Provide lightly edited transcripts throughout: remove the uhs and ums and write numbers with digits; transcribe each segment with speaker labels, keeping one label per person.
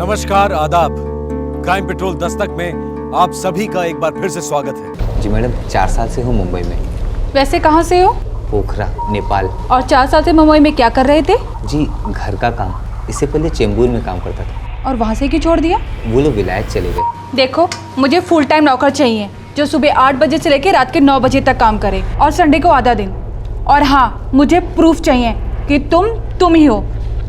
Speaker 1: नमस्कार, आदाब। Crime petrol Dastak में आप सभी का एक बार फिर से स्वागत है।
Speaker 2: जी मैडम, 4 साल से हूँ मुंबई में।
Speaker 3: वैसे कहाँ से हो?
Speaker 2: पोखरा, नेपाल।
Speaker 3: और 4 साल से मुंबई में क्या कर रहे थे?
Speaker 2: जी घर का काम। इससे पहले चेंबूर में काम करता था।
Speaker 3: और वहाँ से क्यों छोड़ दिया?
Speaker 2: वो लोग विलायत चले गए।
Speaker 3: देखो, मुझे फुल टाइम नौकर चाहिए जो सुबह 8 बजे से लेकर रात के 9 बजे तक काम करे और संडे को आधा दिन। और हाँ, मुझे प्रूफ चाहिए कि तुम ही हो,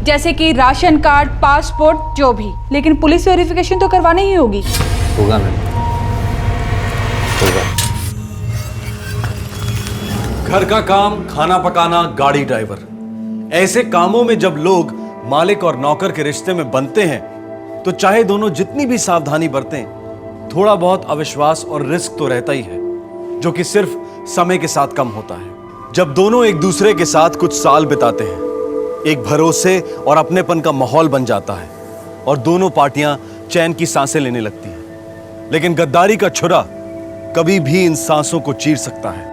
Speaker 3: जैसे कि राशन कार्ड, पासपोर्ट, जो भी। लेकिन पुलिस वेरिफिकेशन तो करवानी ही होगी।
Speaker 2: होगा मैम, होगा।
Speaker 1: घर का काम, खाना पकाना, गाड़ी ड्राइवर, ऐसे कामों में जब लोग मालिक और नौकर के रिश्ते में बनते हैं तो चाहे दोनों जितनी भी सावधानी बरतें, थोड़ा बहुत अविश्वास और रिस्क तो रहता ही है, जो कि सिर्फ समय के साथ कम होता है। जब दोनों एक दूसरे के साथ कुछ साल बिताते हैं, एक भरोसे और अपनेपन का माहौल बन जाता है और दोनों पार्टियां चैन की सांसें लेने लगती हैं। लेकिन गद्दारी का छुरा कभी भी इन सांसों को चीर सकता है।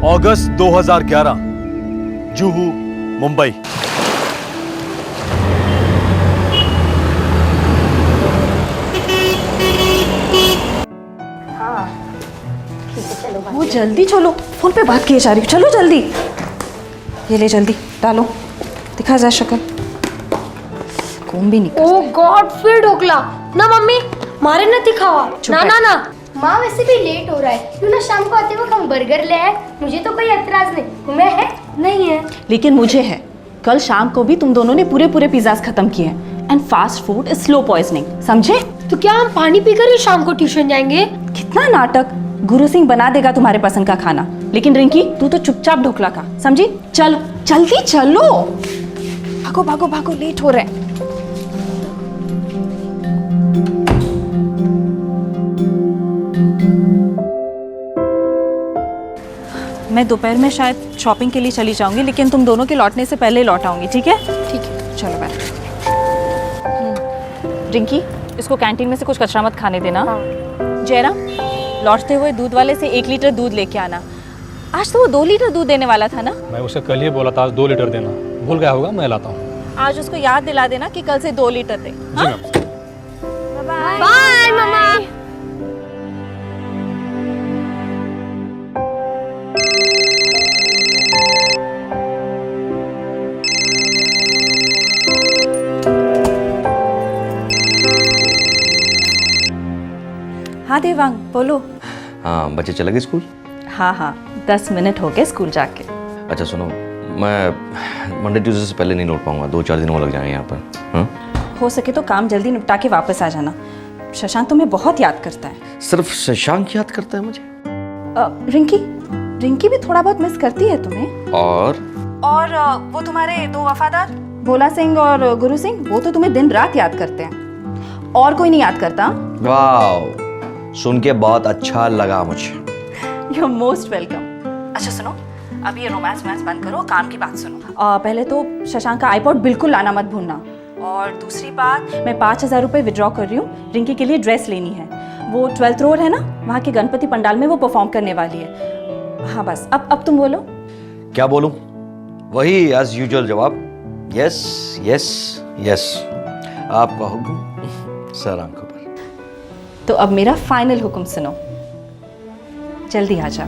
Speaker 1: अगस्त 2011, जुहू, मुंबई।
Speaker 3: वो जल्दी चलो, फोन पे बात किए जा रही हो। चलो जल्दी, ये ले जल्दी डालो, दिखा जा शक्ल। कौन भी नहीं।
Speaker 4: ओ गॉड, फिर ढोकला ना मम्मी, मारे न दिखावा ना ना ना।
Speaker 5: माँ वैसे भी लेट हो रहा है, क्यों ना शाम को आते वक्त हम बर्गर ले आए। मुझे तो कोई एतराज नहीं, तुम्हें है? नहीं है।
Speaker 6: लेकिन मुझे है। कल शाम को भी तुम दोनों ने पूरे पिज्जाज खत्म किए हैं। And fast food is slow poisoning, समझे?
Speaker 5: तो क्या हम पानी पीकर ही शाम को ट्यूशन जाएंगे?
Speaker 6: कितना नाटक। गुरु सिंह बना देगा तुम्हारे पसंद का खाना, लेकिन रिंकी तू तो चुपचाप ढोकला खा, समझी? चलो जल्दी चलो, भागो भागो भागो, लेट हो रहे हैं। मैं दोपहर में शायद शॉपिंग के लिए चली जाऊंगी, लेकिन तुम दोनों के लौटने से पहले लौट आऊंगी, ठीक है?
Speaker 3: ठीक है,
Speaker 6: चलो बाय। रिंकी, इसको कैंटीन में से कुछ कचरा मत खाने देना। जयराम, लौटते हुए दूध वाले से 1 लीटर दूध लेके आना। आज तो वो 2 लीटर दूध देने वाला था ना?
Speaker 7: मैं उसे कल ही बोला था आज 2 लीटर देना, भूल गया होगा, मैं लाता हूँ।
Speaker 6: आज उसको याद दिला देना कि कल से 2 लीटर दे।
Speaker 7: जी मैम।
Speaker 5: बाय मम्मा।
Speaker 6: हाँ देवांग, बोलो।
Speaker 8: हाँ, बच्चे चले गए स्कूल?
Speaker 6: हाँ, 10 मिनट हो गए स्कूल जाके।
Speaker 8: अच्छा सुनो, मैं मंडे ट्यूसडे से पहले नहीं लौट पाऊंगा, 2-4 दिन और लग जाएंगे यहाँ पर। हाँ?
Speaker 6: हो सके तो काम जल्दी निपटा के वापस आ जाना। शशांक तुम्हें बहुत याद करता है।
Speaker 8: सिर्फ शशांक याद करता है मुझे?
Speaker 6: रिंकी भी थोड़ा बहुत मिस करती है तुम्हें।
Speaker 8: और
Speaker 6: वो तुम्हारे 2 वफादार भोला सिंह और गुरु सिंह, वो तो तुम्हें दिन रात याद करते हैं। और कोई नहीं याद करता?
Speaker 8: वाह, सुन के बहुत अच्छा लगा मुझे।
Speaker 6: You are most welcome. अच्छा सुनो, अभी ये रोमांस बंद करो, काम की बात सुनो। पहले तो शशांक का आईपॉड बिल्कुल लाना मत भूलना। और दूसरी बात, मैं 5000 रुपये विड्रॉ कर रही हूँ। रिंकी के लिए ड्रेस लेनी है। वो 12th रोड है ना, वहाँ के गणपति पंडाल में वो परफॉर्म करने वाली है। हाँ बस, अब तुम बोलो।
Speaker 8: क्या बोलूं? वही एज यूजुअल जवाब, यस यस यस। आपका हुक्म सर आंखों पर।
Speaker 6: तो अब मेरा फाइनल हुक्म सुनो, जल्दी आ जाओ।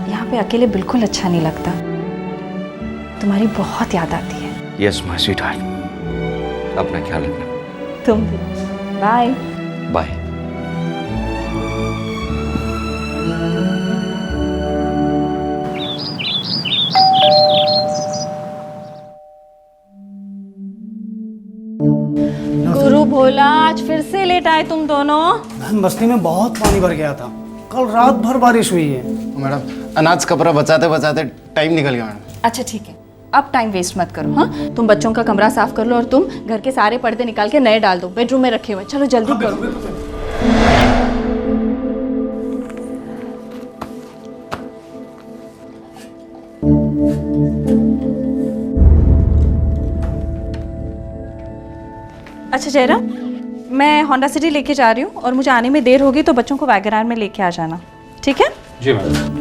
Speaker 6: यहाँ पे अकेले बिल्कुल अच्छा नहीं लगता, तुम्हारी बहुत याद आती है।
Speaker 8: यस माय स्वीट हार्ट, अपना ख्याल रखना।
Speaker 6: तुम भी। Bye
Speaker 8: bye.
Speaker 6: गुरु भोला, आज फिर से लेट आए तुम दोनों।
Speaker 9: बस्ती में बहुत पानी भर गया था, कल रात भर बारिश हुई है।
Speaker 10: मैडम, अनाज कपड़ा बचाते बचाते टाइम निकल गया मैडम।
Speaker 6: अच्छा ठीक है, अब टाइम वेस्ट मत करो। हाँ, तुम बच्चों का कमरा साफ कर लो और तुम घर के सारे पर्दे निकाल के नए डाल दो, बेडरूम में रखे हुए। चलो जल्दी करो। अच्छा जयराम, मैं होंडा सिटी लेके जा रही हूँ और मुझे आने में देर होगी, तो बच्चों को वैगनार में लेके आ जाना, ठीक है?
Speaker 7: जी मैम।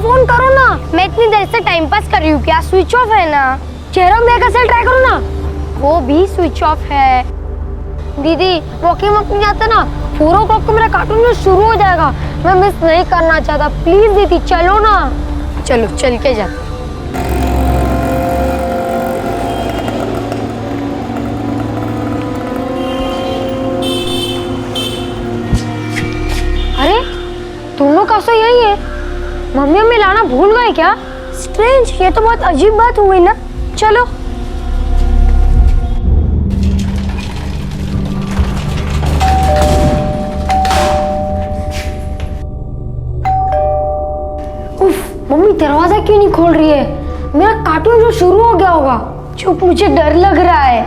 Speaker 5: फोन करो ना। मैं इतनी देर से टाइम पास कर रही हूँ, क्या स्विच ऑफ है ना? जयराम भैया का सेल ट्राई करो ना, वो भी स्विच ऑफ है। दीदी वॉकिंग वॉक नहीं जाता ना, 4 o'clock को मेरा कार्टून जो शुरू हो जाएगा, मैं मिस नहीं करना चाहता। प्लीज दीदी चलो ना। चलो चल के जाते। अरे तुम लोग कैसे यही है? मम्मी हमें लाना भूल गए क्या? स्ट्रेंज, ये तो बहुत अजीब बात हुई ना। चलो। उफ, मम्मी दरवाजा क्यों नहीं खोल रही है? मेरा कार्टून जो शुरू हो गया होगा। चुप, मुझे डर लग रहा है।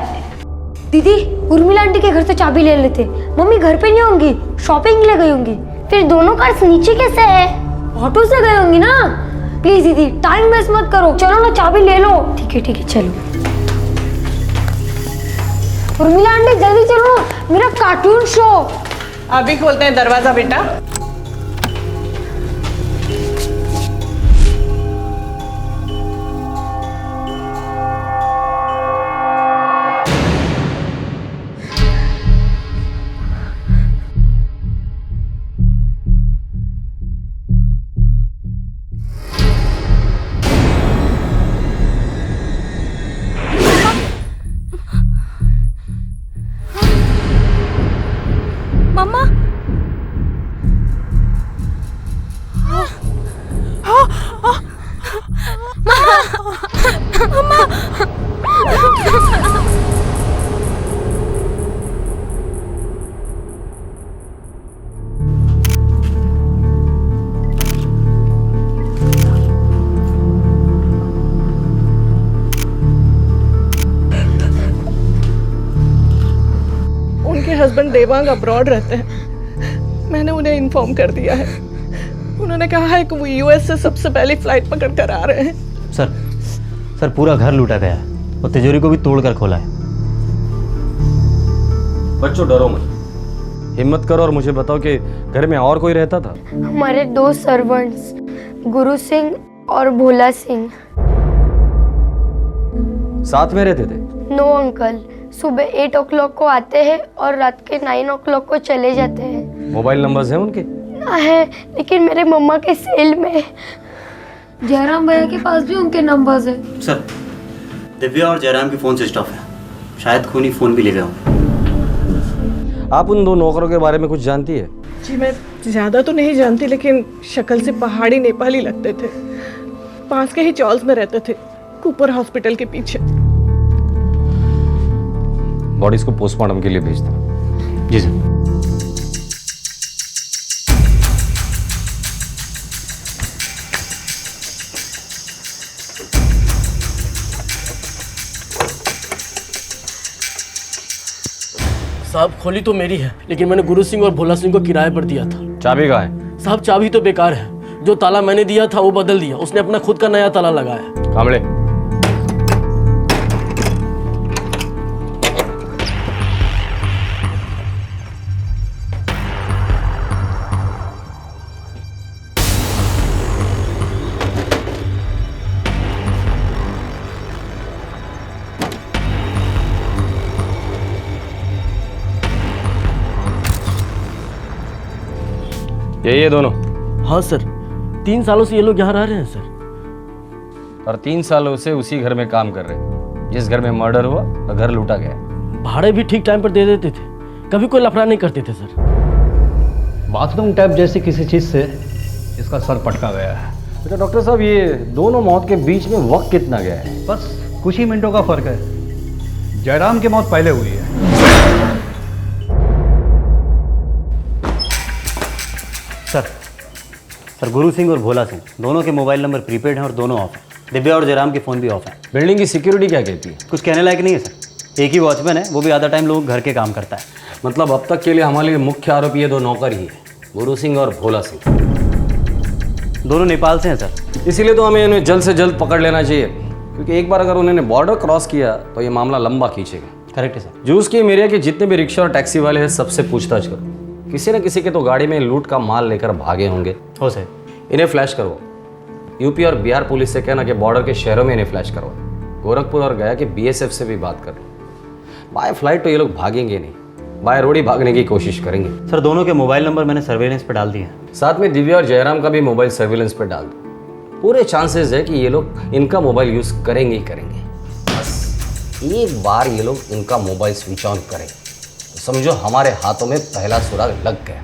Speaker 5: दीदी उर्मिला आंटी के घर से चाबी ले लेते। मम्मी घर पे नहीं होंगी, शॉपिंग के लिए गई होंगी। फिर दोनों कार्स नीचे कैसे है? ऑटो से गई होंगी ना। प्लीज दीदी टाइम वेस्ट मत करो, चलो ना चाबी ले लो। ठीक है चलो। उर्मिला आंटी जल्दी चलो, मेरा कार्टून शो।
Speaker 11: अभी खोलते हैं दरवाजा बेटा।
Speaker 6: मम्मा
Speaker 11: उनके हस्बैंड देवांग अब्रॉड रहते हैं। मैंने उन्हें इन्फॉर्म कर दिया है। उन्होंने कहा है कि वो यूएस से सबसे पहले फ्लाइट पकड़ कर आ रहे हैं।
Speaker 12: सर पूरा घर लूटा गया है और तिजोरी को भी तोड़कर खोला है।
Speaker 1: बच्चों डरो मत, हिम्मत करो और मुझे बताओ कि घर में और कोई रहता था?
Speaker 5: हमारे 2 सर्वेंट्स, गुरु सिंह और भोला सिंह।
Speaker 1: साथ में रहते थे?
Speaker 5: नो अंकल, सुबह 8 o'clock को आते हैं और रात के 9 o'clock को चले जाते हैं।
Speaker 1: मोबाइल नंबर्स हैं उनके?
Speaker 5: है, लेकिन मेरे मम्मा के सेल में। जयराम भैया के पास भी उनके नंबर्स हैं।
Speaker 12: सर दिव्या और जयराम की फ़ोन स्विच ऑफ है, शायद खूनी फ़ोन भी ले गया हूँ।
Speaker 1: आप उन 2 नौकरों के बारे में कुछ जानती है?
Speaker 11: जी मैं ज़्यादा तो नहीं जानती, लेकिन शक्ल से पहाड़ी नेपाली लगते थे। पास के ही चॉल्स में रहते थे, कूपर हॉस्पिटल के पीछे।
Speaker 1: बॉडीज को पोस्टमार्टम के लिए भेज दो।
Speaker 12: जी सर।
Speaker 13: साहब खोली तो मेरी है, लेकिन मैंने गुरु सिंह और भोला सिंह को किराए पर दिया था।
Speaker 1: चाबी कहाँ है?
Speaker 13: साहब चाबी तो बेकार है, जो ताला मैंने दिया था वो बदल दिया, उसने अपना खुद का नया ताला लगाया।
Speaker 1: कामड़े यही है दोनों?
Speaker 13: हाँ सर, 3 सालों से ये लोग यहाँ रह रहे हैं सर।
Speaker 1: और 3 सालों से उसी घर में काम कर रहे हैं जिस घर में मर्डर हुआ और घर लूटा गया।
Speaker 13: भाड़े भी ठीक टाइम पर दे देते थे, कभी कोई लफड़ा नहीं करते थे सर।
Speaker 7: बाथरूम टैप जैसी किसी चीज़ से इसका सर पटका गया है।
Speaker 1: अच्छा डॉक्टर साहब, ये दोनों मौत के बीच में वक्त कितना गया है?
Speaker 7: बस कुछ ही मिनटों का फर्क है। जयराम की मौत पहले हुई है।
Speaker 12: सर गुरु सिंह और भोला सिंह दोनों के मोबाइल नंबर प्रीपेड हैं और दोनों ऑफ हैं। दिव्या और जयराम के फ़ोन भी ऑफ हैं।
Speaker 1: बिल्डिंग की सिक्योरिटी क्या कहती है?
Speaker 12: कुछ कहने लायक नहीं है सर। एक ही वॉचमैन है, वो भी आधा टाइम लोग घर के काम करता है।
Speaker 1: मतलब अब तक के लिए हमारे लिए मुख्य आरोपी ये 2 नौकर ही है, गुरु सिंह और भोला सिंह।
Speaker 12: दोनों नेपाल से हैं सर।
Speaker 1: इसीलिए तो हमें इन्हें जल्द से जल्द पकड़ लेना चाहिए, क्योंकि एक बार अगर उन्होंने बॉर्डर क्रॉस किया तो ये मामला लंबा खींचेगा।
Speaker 12: करेक्ट है सर।
Speaker 1: जूस की एरिया के जितने भी रिक्शा और टैक्सी वाले हैं सबसे पूछताछ करो। किसी न किसी के तो गाड़ी में लूट का माल लेकर भागे होंगे।
Speaker 12: हो सर।
Speaker 1: इन्हें फ्लैश करो
Speaker 14: यूपी और बिहार पुलिस से कहना कि बॉर्डर के शहरों में इन्हें फ्लैश करवाए। गोरखपुर और गया कि बीएसएफ से भी बात कर लो। बाय फ्लाइट तो ये लोग भागेंगे नहीं, बाय रोड ही भागने की कोशिश करेंगे।
Speaker 12: सर दोनों के मोबाइल नंबर मैंने सर्वेलेंस पर डाल दिए हैं।
Speaker 14: साथ में दिव्या और जयराम का भी मोबाइल सर्वेलेंस पर डाल दो। पूरे चांसेस है कि ये लोग इनका मोबाइल यूज करेंगे ही करेंगे। बस एक बार ये लोग इनका मोबाइल स्विच ऑन करें तो समझो हमारे हाथों में पहला सुराग लग गया।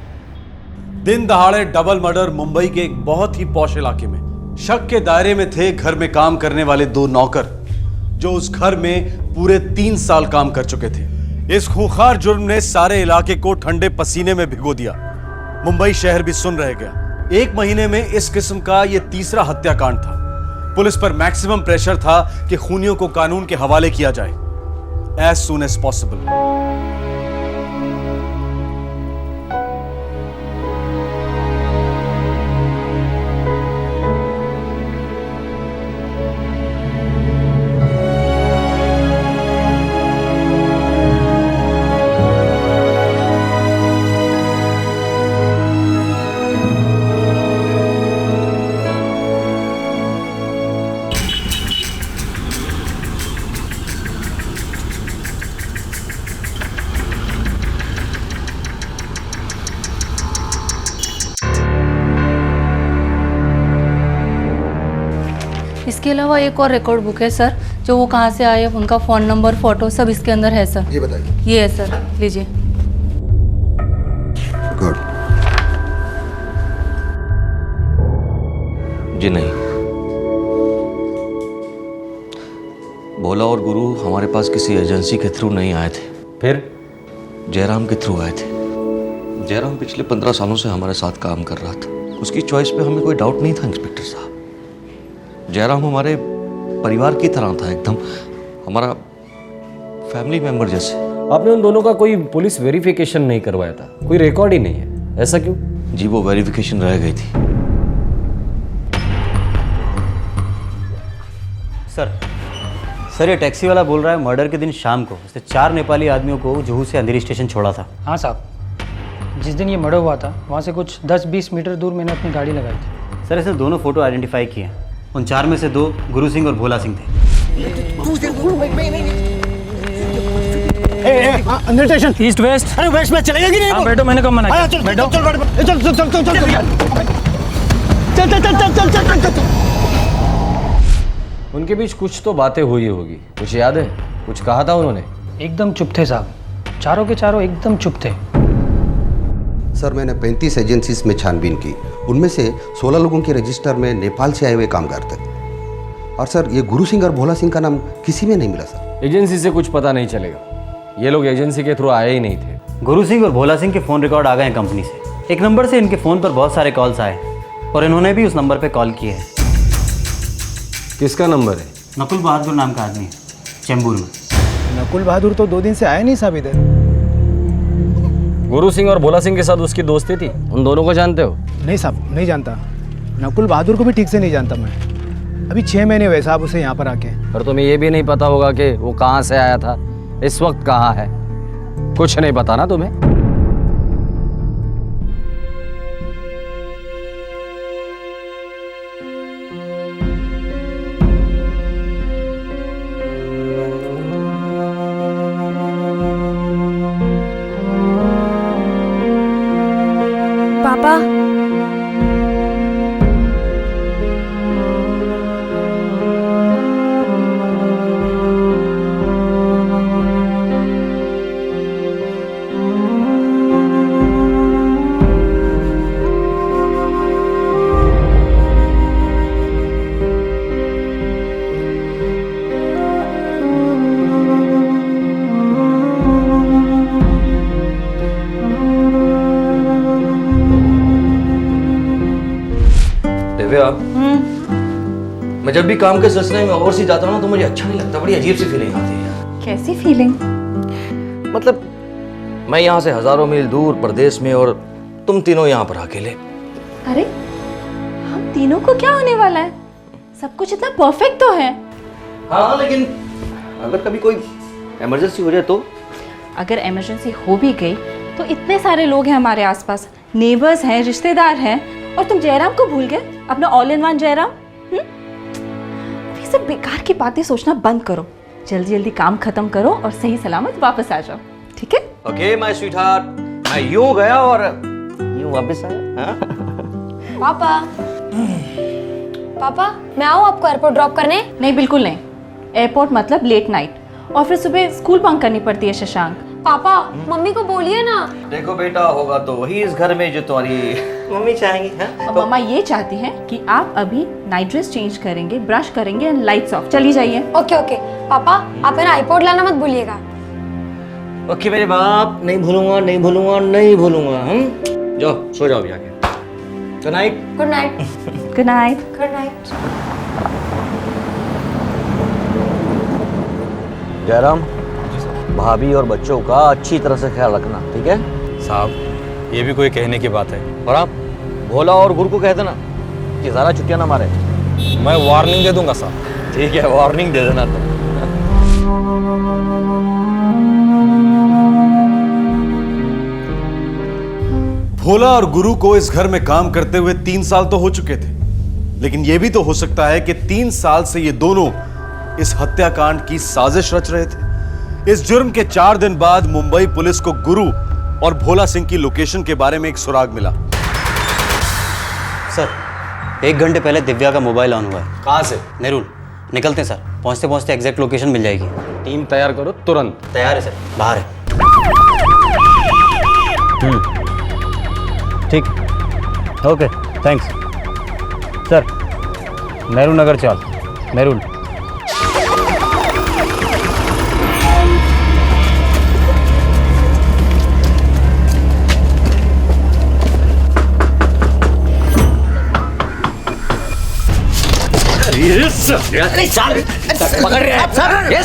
Speaker 1: दिन दहाड़े डबल मर्डर मुंबई के एक बहुत ही पॉश इलाके में। शक के दायरे में थे घर में काम करने वाले 2 नौकर जो उस घर में पूरे 3 साल काम कर चुके थे। इस खूंखार जुर्म ने सारे इलाके को ठंडे पसीने में भिगो दिया। मुंबई शहर भी सुन रह गया। 1 महीने में इस किस्म का यह तीसरा हत्याकांड था। पुलिस पर मैक्सिमम प्रेशर था कि खूनियों को कानून के हवाले किया जाए एज सून एज पॉसिबल।
Speaker 4: इसके अलावा एक और रिकॉर्ड बुक है सर, जो वो कहाँ से आए, उनका फ़ोन नंबर, फ़ोटो सब इसके अंदर है सर।
Speaker 15: ये बताइए।
Speaker 4: ये है सर, लीजिए।
Speaker 15: गुड।
Speaker 8: जी नहीं, भोला और गुरु हमारे पास किसी एजेंसी के थ्रू नहीं आए थे।
Speaker 14: फिर
Speaker 8: जयराम के थ्रू आए थे। जयराम पिछले 15 सालों से हमारे साथ काम कर रहा था। उसकी चॉइस पे हमें कोई डाउट नहीं था इंस्पेक्टर साहब। जयराम हमारे परिवार की तरह था, एकदम हमारा फैमिली मेंबर जैसे।
Speaker 14: आपने उन दोनों का कोई पुलिस वेरिफिकेशन नहीं करवाया था? कोई रिकॉर्ड ही नहीं है, ऐसा क्यों?
Speaker 8: जी वो वेरिफिकेशन रह गई थी।
Speaker 12: सर ये टैक्सी वाला बोल रहा है मर्डर के दिन शाम को उसने 4 नेपाली आदमियों को जुहू से अंधेरी स्टेशन छोड़ा था।
Speaker 9: हाँ साहब, जिस दिन ये मर्डर हुआ था वहाँ से कुछ 10-20 मीटर दूर मैंने अपनी गाड़ी लगाई थी।
Speaker 12: सर इसने दोनों फोटो आइडेंटिफाई किए हैं। उन 4 में से 2 गुरु सिंह और भोला सिंह थे।
Speaker 9: अंदर स्टेशन ईस्ट वेस्ट। अरे वेस्ट में चलेगा कि नहीं? हाँ बैठो, मैंने कब मना किया? चल बैठो, चल चल चल चल चल चल चल चल चल चल।
Speaker 14: उनके बीच कुछ तो बातें हुई होगी, कुछ याद है? कुछ कहा था उन्होंने?
Speaker 9: एकदम चुप थे साहब, चारों के चारों एकदम चुप थे।
Speaker 15: सर मैंने 35 एजेंसीज में छानबीन की, उनमें से 16 लोगों के रजिस्टर में नेपाल से आए हुए कामगार थे। और सर ये गुरु सिंह और भोला सिंह का नाम किसी में नहीं मिला सर।
Speaker 14: एजेंसी से कुछ पता नहीं चलेगा, ये लोग एजेंसी के थ्रू आए ही नहीं थे।
Speaker 12: गुरु सिंह और भोला सिंह के फ़ोन रिकॉर्ड आ गए हैं कंपनी से। एक नंबर से इनके फ़ोन पर बहुत सारे कॉल्स आए और इन्होंने भी उस नंबर पर कॉल किए हैं।
Speaker 14: किसका नंबर है?
Speaker 12: नकुल बहादुर नाम का आदमी है, चेंबूर में।
Speaker 9: नकुल बहादुर तो 2 दिन से आया नहीं साहब इधर।
Speaker 14: गुरु सिंह और भोला सिंह के साथ उसकी दोस्ती थी, उन दोनों को जानते हो?
Speaker 9: नहीं साहब, नहीं जानता। नकुल बहादुर को भी ठीक से नहीं जानता मैं। अभी 6 महीने हुए साहब उसे यहाँ पर आके।
Speaker 14: और तुम्हें ये भी नहीं पता होगा कि वो कहाँ से आया था, इस वक्त कहाँ है? कुछ नहीं पता ना तुम्हें?
Speaker 4: पापा,
Speaker 8: मैं जब भी काम के सिलसिले में ओवरसीज जाता हूँ ना तो मुझे अच्छा नहीं लगता, बड़ी अजीब सी फीलिंग आती है।
Speaker 6: कैसी फीलिंग?
Speaker 8: मतलब मैं यहाँ से हजारों मील दूर प्रदेश में और तुम तीनों यहाँ पर अकेले।
Speaker 6: अरे हम तीनों को क्या होने वाला है? सब कुछ इतना परफेक्ट तो है।
Speaker 8: हाँ लेकिन अगर कभी कोई इमरजेंसी हो जाए तो?
Speaker 6: अगर इमरजेंसी हो भी गई तो इतने सारे लोग हैं हमारे आसपास, नेबर्स हैं, रिश्तेदार हैं, और तुम जयराम को भूल गए, अपना ऑल इन वन जयराम। ये सब बेकार की बातें सोचना बंद करो, जल्दी जल्दी काम खत्म करो और सही सलामत वापस आ जाओ, ठीक है?
Speaker 14: ओके माय स्वीटहार्ट, मैं यूं गया और यूं वापस आया। हाँ?
Speaker 5: पापा पापा मैं आऊँ आपको एयरपोर्ट ड्रॉप करने?
Speaker 6: नहीं, बिल्कुल नहीं। एयरपोर्ट मतलब लेट नाइट, और फिर सुबह स्कूल बंक करनी पड़ती है शशांक।
Speaker 5: पापा मम्मी को बोलिए ना।
Speaker 14: देखो बेटा, होगा तो वही इस घर में जो तुम्हारी मम्मी चाहेंगी। हाँ?
Speaker 6: और मम्मा ये चाहती हैं कि आप अभी नाइट ड्रेस चेंज करेंगे, ब्रश करेंगे एंड लाइट्स ऑफ, चली जाइए।
Speaker 5: ओके ओके पापा, आप है ना आईपॉड लाना मत भूलिएगा।
Speaker 14: ओके मेरे बाप, नहीं भूलूंगा, नहीं भूलूंगा, नहीं भूलूंगा। हम जाओ, सो जाओ जाके। Good night.
Speaker 5: Good night.
Speaker 6: Good night.
Speaker 5: Good night.
Speaker 14: Jairam, भाभी और बच्चों का अच्छी तरह से ख्याल रखना, ठीक है?
Speaker 12: साहब ये भी कोई कहने की बात है?
Speaker 14: और आप भोला और गुरु को कह देना कि ज़्यादा छुट्टियां ना मारे।
Speaker 12: मैं वार्निंग दे दूंगा साहब।
Speaker 14: ठीक है, वार्निंग दे देना तो।
Speaker 1: भोला और गुरु को इस घर में काम करते हुए 3 साल तो हो चुके थे, लेकिन यह भी तो हो सकता है कि 3 साल से ये दोनों इस हत्याकांड की साजिश रच रहे थे। इस जुर्म के 4 दिन बाद मुंबई पुलिस को गुरु और भोला सिंह की लोकेशन के बारे में एक सुराग मिला।
Speaker 12: सर 1 घंटे पहले दिव्या का मोबाइल ऑन हुआ है।
Speaker 14: कहाँ से?
Speaker 12: नेरुल। निकलते हैं सर, पहुंचते पहुंचते एग्जैक्ट लोकेशन मिल जाएगी।
Speaker 14: टीम तैयार करो तुरंत।
Speaker 12: तैयार है सर, बाहर है। ठीक, okay thanks sir. Nehru Nagar चल। नेरुल।
Speaker 14: पकड़ रहे हैं सर, ये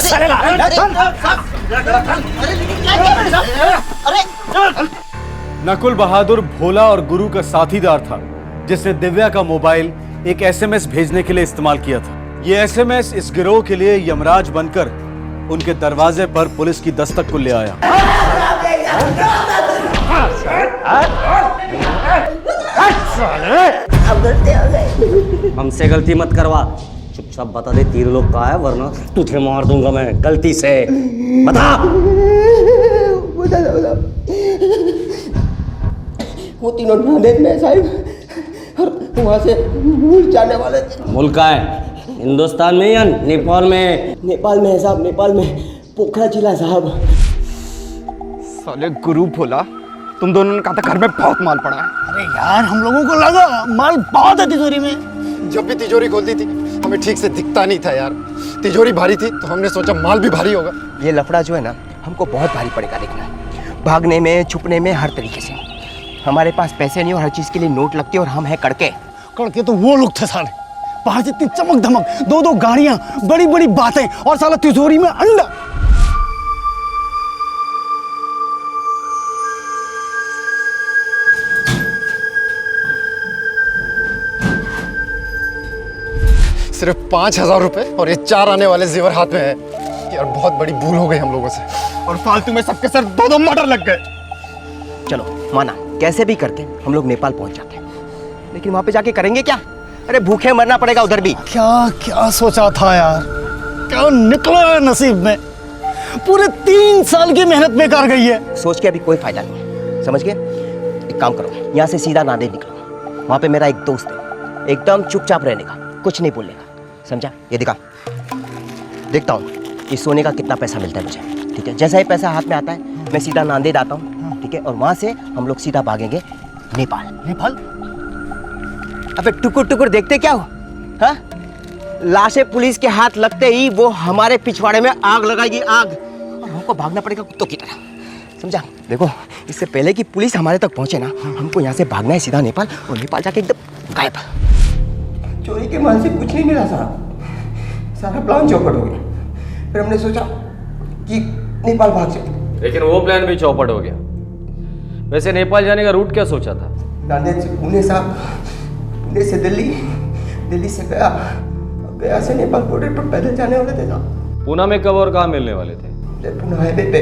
Speaker 1: नकुल बहादुर भोला और गुरु का साथीदार था, जिसने दिव्या का मोबाइल एक एसएमएस भेजने के लिए इस्तेमाल किया था। यह एसएमएस इस गिरोह के लिए यमराज बनकर उनके दरवाजे पर पुलिस की दस्तक को ले आया।
Speaker 14: हमसे गलती मत करवा, चुपचाप बता दे 3 लोग कहाँ है, वरना तुझे मार दूंगा मैं गलती से। बता।
Speaker 16: वो तीनों नांदेड़ में साहब, और वहाँ से मुल्क जाने वाले थे।
Speaker 14: मुल्क कहाँ है? हिंदुस्तान में या नेपाल में?
Speaker 16: नेपाल में है साहब, नेपाल में, पोखरा जिला साहब।
Speaker 10: साले गुरु भोला, तुम दोनों ने कहा था घर में बहुत माल पड़ा है।
Speaker 9: अरे यार हम लोगों को लगा माल बहुत है तिजोरी में।
Speaker 10: जब भी तिजोरी खोलती थी हमें ठीक से दिखता नहीं था यार। तिजोरी भारी थी तो हमने सोचा माल भी भारी होगा।
Speaker 16: ये लफड़ा जो है ना, हमको बहुत भारी पड़ेगा देखना, भागने में, छुपने में, हर तरीके से। हमारे पास पैसे नहीं और हर चीज के लिए नोट लगते, और हम हैं कड़के।
Speaker 9: कड़के तो वो लोग थे साले, बाहर से इतनी चमक धमक, 2-2 गाड़ियां, बड़ी बड़ी बातें, और साला तिजोरी में अंडा।
Speaker 10: सिर्फ 5,000 रुपए और ये 4 आने वाले जेवर हाथ में है। यार बहुत बड़ी भूल हो गई हम लोगों से, और फालतू में सबके सर 2-2 मर्डर लग गए।
Speaker 16: चलो माना, कैसे भी करके हम लोग नेपाल पहुंच जाते हैं, लेकिन वहां पे जाके करेंगे क्या? अरे भूखे मरना पड़ेगा उधर भी।
Speaker 9: क्या क्या सोचा था यार, क्या निकला है नसीब में। पूरे 3 साल की मेहनत बेकार गई है।
Speaker 16: सोच के अभी कोई फायदा नहीं है, समझ गए? एक काम करो, यहाँ से सीधा नांदेड़ निकलो। वहाँ पे मेरा एक दोस्त है, एकदम चुपचाप रहने का, कुछ नहीं बोलने का, समझा? ये दिखा, देखता हूँ इस सोने का कितना पैसा मिलता है मुझे, ठीक है? जैसा ही पैसा हाथ में आता है मैं सीधा नांदेड़ आता हूँ, ठीक है? और वहाँ से हम लोग सीधा भागेंगे नेपाल।
Speaker 9: नेपाल?
Speaker 16: अबे टुकुर टुकुर देखते क्या हो, हाँ? लाशें पुलिस के हाथ लगते ही वो हमारे पिछवाड़े में आग लगाएगी, आग, और हमको भागना पड़ेगा कुत्तों की तरह, समझा? देखो, इससे पहले कि पुलिस हमारे तक पहुंचे ना, हमको यहाँ से भागना है सीधा नेपाल, और नेपाल जाके एकदम गायब। चोरी के माल से कुछ नहीं मिला साहब, सारा प्लान चौपट हो गया। फिर हमने सोचा कि नेपाल भाग जाए,
Speaker 14: लेकिन वो प्लान भी चौपट हो गया। वैसे नेपाल जाने का रूट क्या सोचा था?
Speaker 16: नांदेड़ से पुणे साहब, पुणे से दिल्ली, दिल्ली से गया, गया से नेपाल बॉर्डर पर पैदल जाने वाले थे साहब।
Speaker 14: पूना में कब और कहाँ मिलने वाले थे?
Speaker 16: पुणे हाईवे पे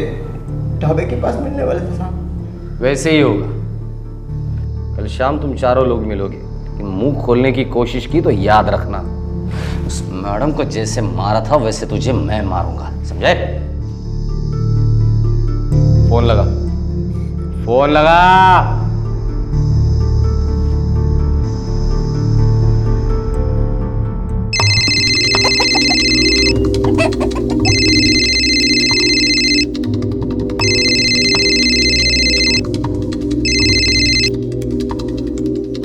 Speaker 16: ढाबे के पास मिलने वाले थे साहब।
Speaker 14: वैसे ही होगा। कल शाम तुम चारों लोग मिलोगे, लेकिन मुंह खोलने की कोशिश की तो याद रखना उस मैडम को जैसे मारा था वैसे तुझे मैं मारूंगा, समझे? फोन लगा, फोन लगा।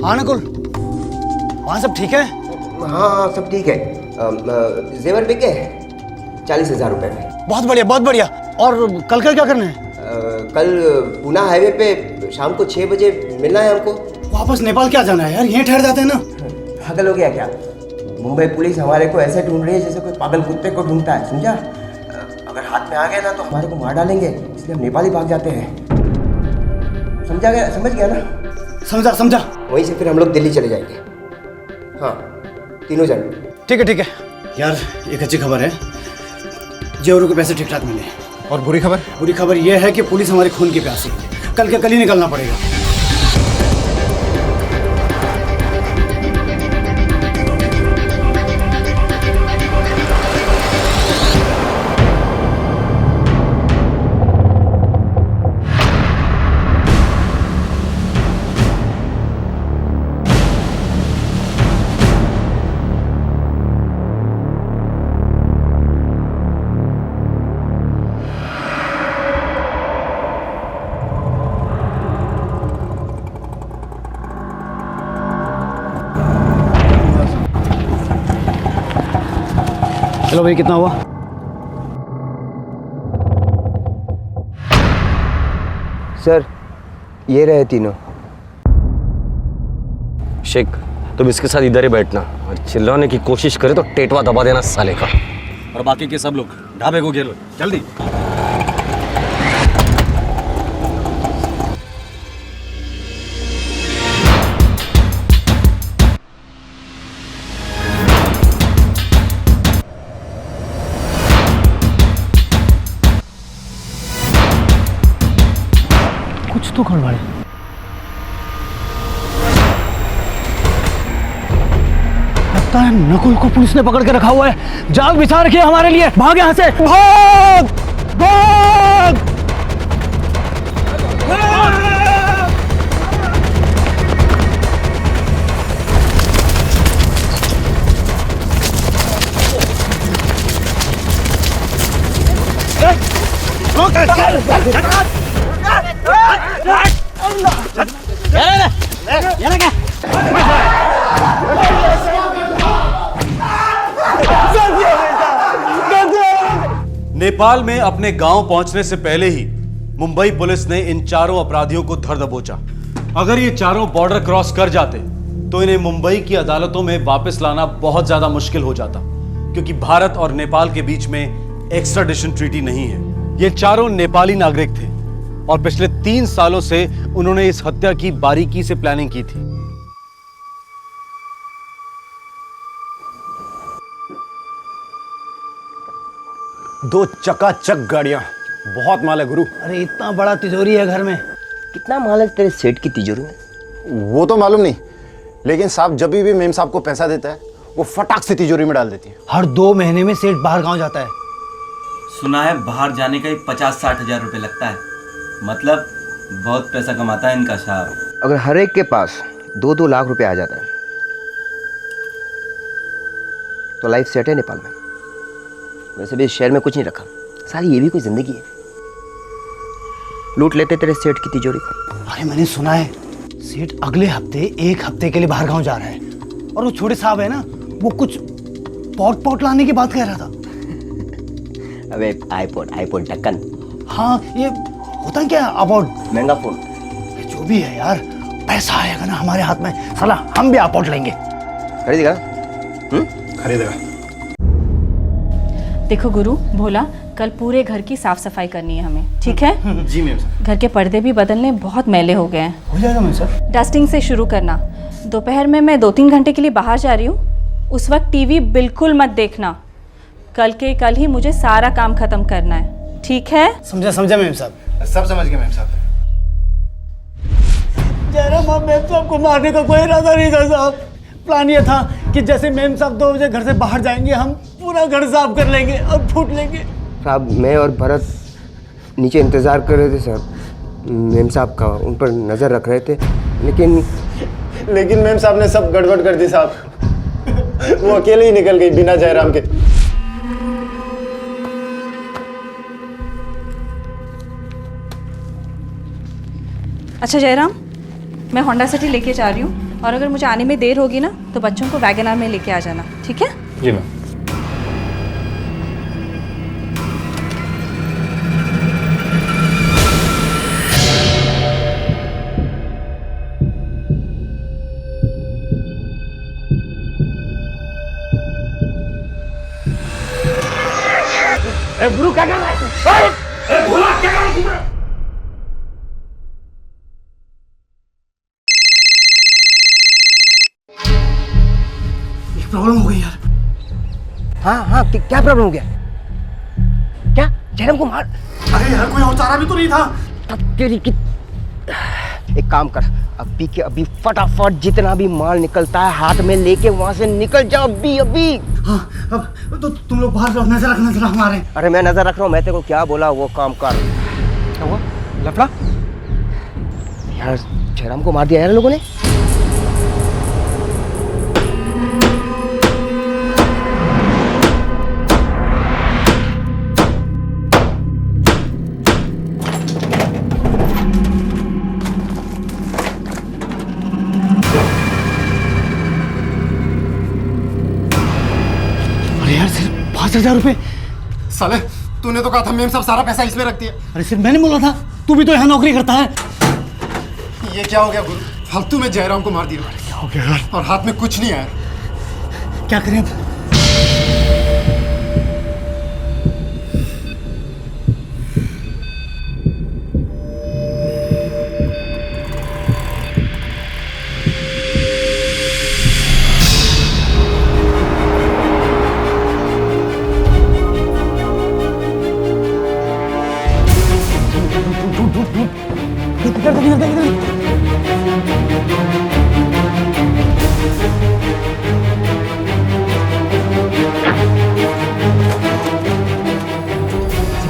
Speaker 9: हाँ नकुल, वहाँ सब ठीक है?
Speaker 16: हाँ सब ठीक है। जेवर बिक गए 40,000 रुपए में।
Speaker 9: बहुत बढ़िया बहुत बढ़िया। और कल का क्या करना है?
Speaker 16: कल पूना हाईवे पे शाम को 6 बजे मिलना है हमको।
Speaker 9: वापस नेपाल क्या जाना है यार, यहीं ठहर जाते हैं ना।
Speaker 16: पागल हो गया क्या? मुंबई पुलिस हमारे को ऐसे ढूंढ रही है जैसे कोई पागल कुत्ते को ढूंढता है, समझा? अगर हाथ में आ गए ना तो हमारे को मार डालेंगे, इसलिए हम नेपाल ही भाग जाते हैं। समझा गया? समझ गया ना?
Speaker 9: समझा समझा।
Speaker 16: वहीं से फिर हम लोग दिल्ली चले जाएंगे। हाँ, तीनों जन।
Speaker 9: ठीक है यार, एक अच्छी खबर है, जेवरों के पैसे ठीक ठाक मिले।
Speaker 10: और बुरी खबर?
Speaker 9: बुरी खबर यह है कि पुलिस हमारे खून की प्यासी है, कल के कल ही निकलना पड़ेगा। चलो भाई, कितना हुआ?
Speaker 16: सर ये रहे तीनों।
Speaker 14: शेख, तुम इसके साथ इधर ही बैठना और चिल्लाने की कोशिश करे तो टेटवा दबा देना साले का।
Speaker 1: और बाकी के सब लोग ढाबे को घेर लो, जल्दी।
Speaker 9: कुछ तो गड़बड़ है। लगता है नकुल को पुलिस ने पकड़ के रखा हुआ है। जाल बिछा रखी है हमारे लिए। भाग यहाँ से, भाग भाग।
Speaker 1: नेपाल में अपने गांव पहुंचने से पहले ही मुंबई पुलिस ने इन चारों अपराधियों को धर दबोचा। अगर ये चारों बॉर्डर क्रॉस कर जाते तो इन्हें मुंबई की अदालतों में वापस लाना बहुत ज्यादा मुश्किल हो जाता, क्योंकि भारत और नेपाल के बीच में एक्स्ट्राडिशन ट्रीटी नहीं है। ये चारों नेपाली नागरिक थे और पिछले 3 सालों से उन्होंने इस हत्या की बारीकी से प्लानिंग की थी।
Speaker 10: दो चकाचक गाड़ियां, बहुत माल है गुरु।
Speaker 9: अरे इतना बड़ा तिजोरी है घर में।
Speaker 16: कितना माल है तेरे सेठ की तिजोरी में?
Speaker 10: वो तो मालूम नहीं, लेकिन साहब जब भी मेम साहब को पैसा देता है वो फटाक से तिजोरी में डाल देती है।
Speaker 9: हर 2 महीने में सेठ बाहर गांव जाता है।
Speaker 17: सुना है बाहर जाने का ही 50-60 हजार रुपये लगता है। मतलब बहुत पैसा कमाता है इनका साहब।
Speaker 16: अगर हर एक के पास 2-2 लाख रुपए आ जाता है तो लाइफ सेट है नेपाल में। वैसे भी इस शहर में कुछ नहीं रखा, सारी ये भी कोई जिंदगी है। लूट लेते तेरे सेठ की तिजोरी को।
Speaker 9: अरे मैंने सुना है सेठ अगले हफ्ते 1 हफ्ते के लिए बाहर गांव जा रहा है, और वो छोटे साहब है ना, वो कुछ पॉट लाने की बात कह रहा था।
Speaker 16: अबे आईपोड ढक्कन।
Speaker 9: हाँ, ये होता क्या अपॉड?
Speaker 16: महंगा फोन।
Speaker 9: जो भी है यार, पैसा आएगा ना हमारे हाथ में, साला हम भी अपॉड लेंगे।
Speaker 16: खरीदेगा?
Speaker 10: खरीदेगा।
Speaker 6: देखो गुरु, भोला, कल पूरे घर की साफ सफाई करनी है हमें, ठीक है?
Speaker 10: जी मैम सर।
Speaker 6: घर के पर्दे भी बदलने, बहुत मैले हो गए हैं।
Speaker 9: हो जाएगा मैम सर।
Speaker 6: डस्टिंग से शुरू करना। दोपहर में मैं 2-3 घंटे के लिए बाहर जा रही हूँ, उस वक्त टीवी बिल्कुल मत देखना। कल के कल ही मुझे सारा काम खत्म करना है, ठीक है?
Speaker 9: समझा मैम साहब।
Speaker 10: सब समझ गए मैम साहब।
Speaker 9: जयराम, मैम साहब को मारने का कोई इरादा नहीं था साहब। प्लान ये था कि जैसे मेम साहब 2 बजे घर से बाहर जाएंगे हम पूरा घर साफ कर लेंगे और फूट लेंगे।
Speaker 16: साहब मैं और भरत नीचे इंतज़ार कर रहे थे सर, मेम साहब का उन पर नज़र रख रहे थे, लेकिन
Speaker 10: मेम साहब ने सब गड़बड़ कर दी साहब। वो अकेले ही निकल गई बिना जयराम के।
Speaker 6: अच्छा जयराम, मैं होंडा सिटी लेके जा रही हूँ और अगर मुझे आने में देर होगी ना तो बच्चों को वैगन आर में लेके आ जाना, ठीक है?
Speaker 7: जी मैम।
Speaker 9: गुरु क्या कर रहा है? भोला क्या कर रहा है? प्रॉब्लम हो गई यार।
Speaker 16: हाँ क्या प्रॉब्लम हो गया? क्या जयराम को मार?
Speaker 9: अरे यार कोई और चारा भी तो नहीं था।
Speaker 16: तब तेरी की एक काम कर, अभी के अभी फटाफट जितना भी माल निकलता है हाथ में लेके वहां से निकल जाओ अभी।
Speaker 9: हाँ अब तो तुम लोग बाहर जाओ, नजर रखना जरा हमारे।
Speaker 16: अरे मैं नजर रख रहा हूँ, मैं तेरे को क्या बोला वो काम कर।
Speaker 9: क्या हुआ? लफड़ा?
Speaker 16: यार जयराम को मार दिया यार लोगों ने।
Speaker 9: यार सिर्फ 5,000 रुपए।
Speaker 10: साले तूने तो कहा था मेम साहब सारा पैसा इसमें रखती है।
Speaker 9: अरे सिर्फ मैंने बोला था, तू भी तो यहाँ नौकरी करता है।
Speaker 10: ये क्या हो गया गुरु? फालतू में जयराम को मार दिया।
Speaker 9: क्या हो गया यार?
Speaker 10: और हाथ में कुछ नहीं आया।
Speaker 9: क्या करें अब?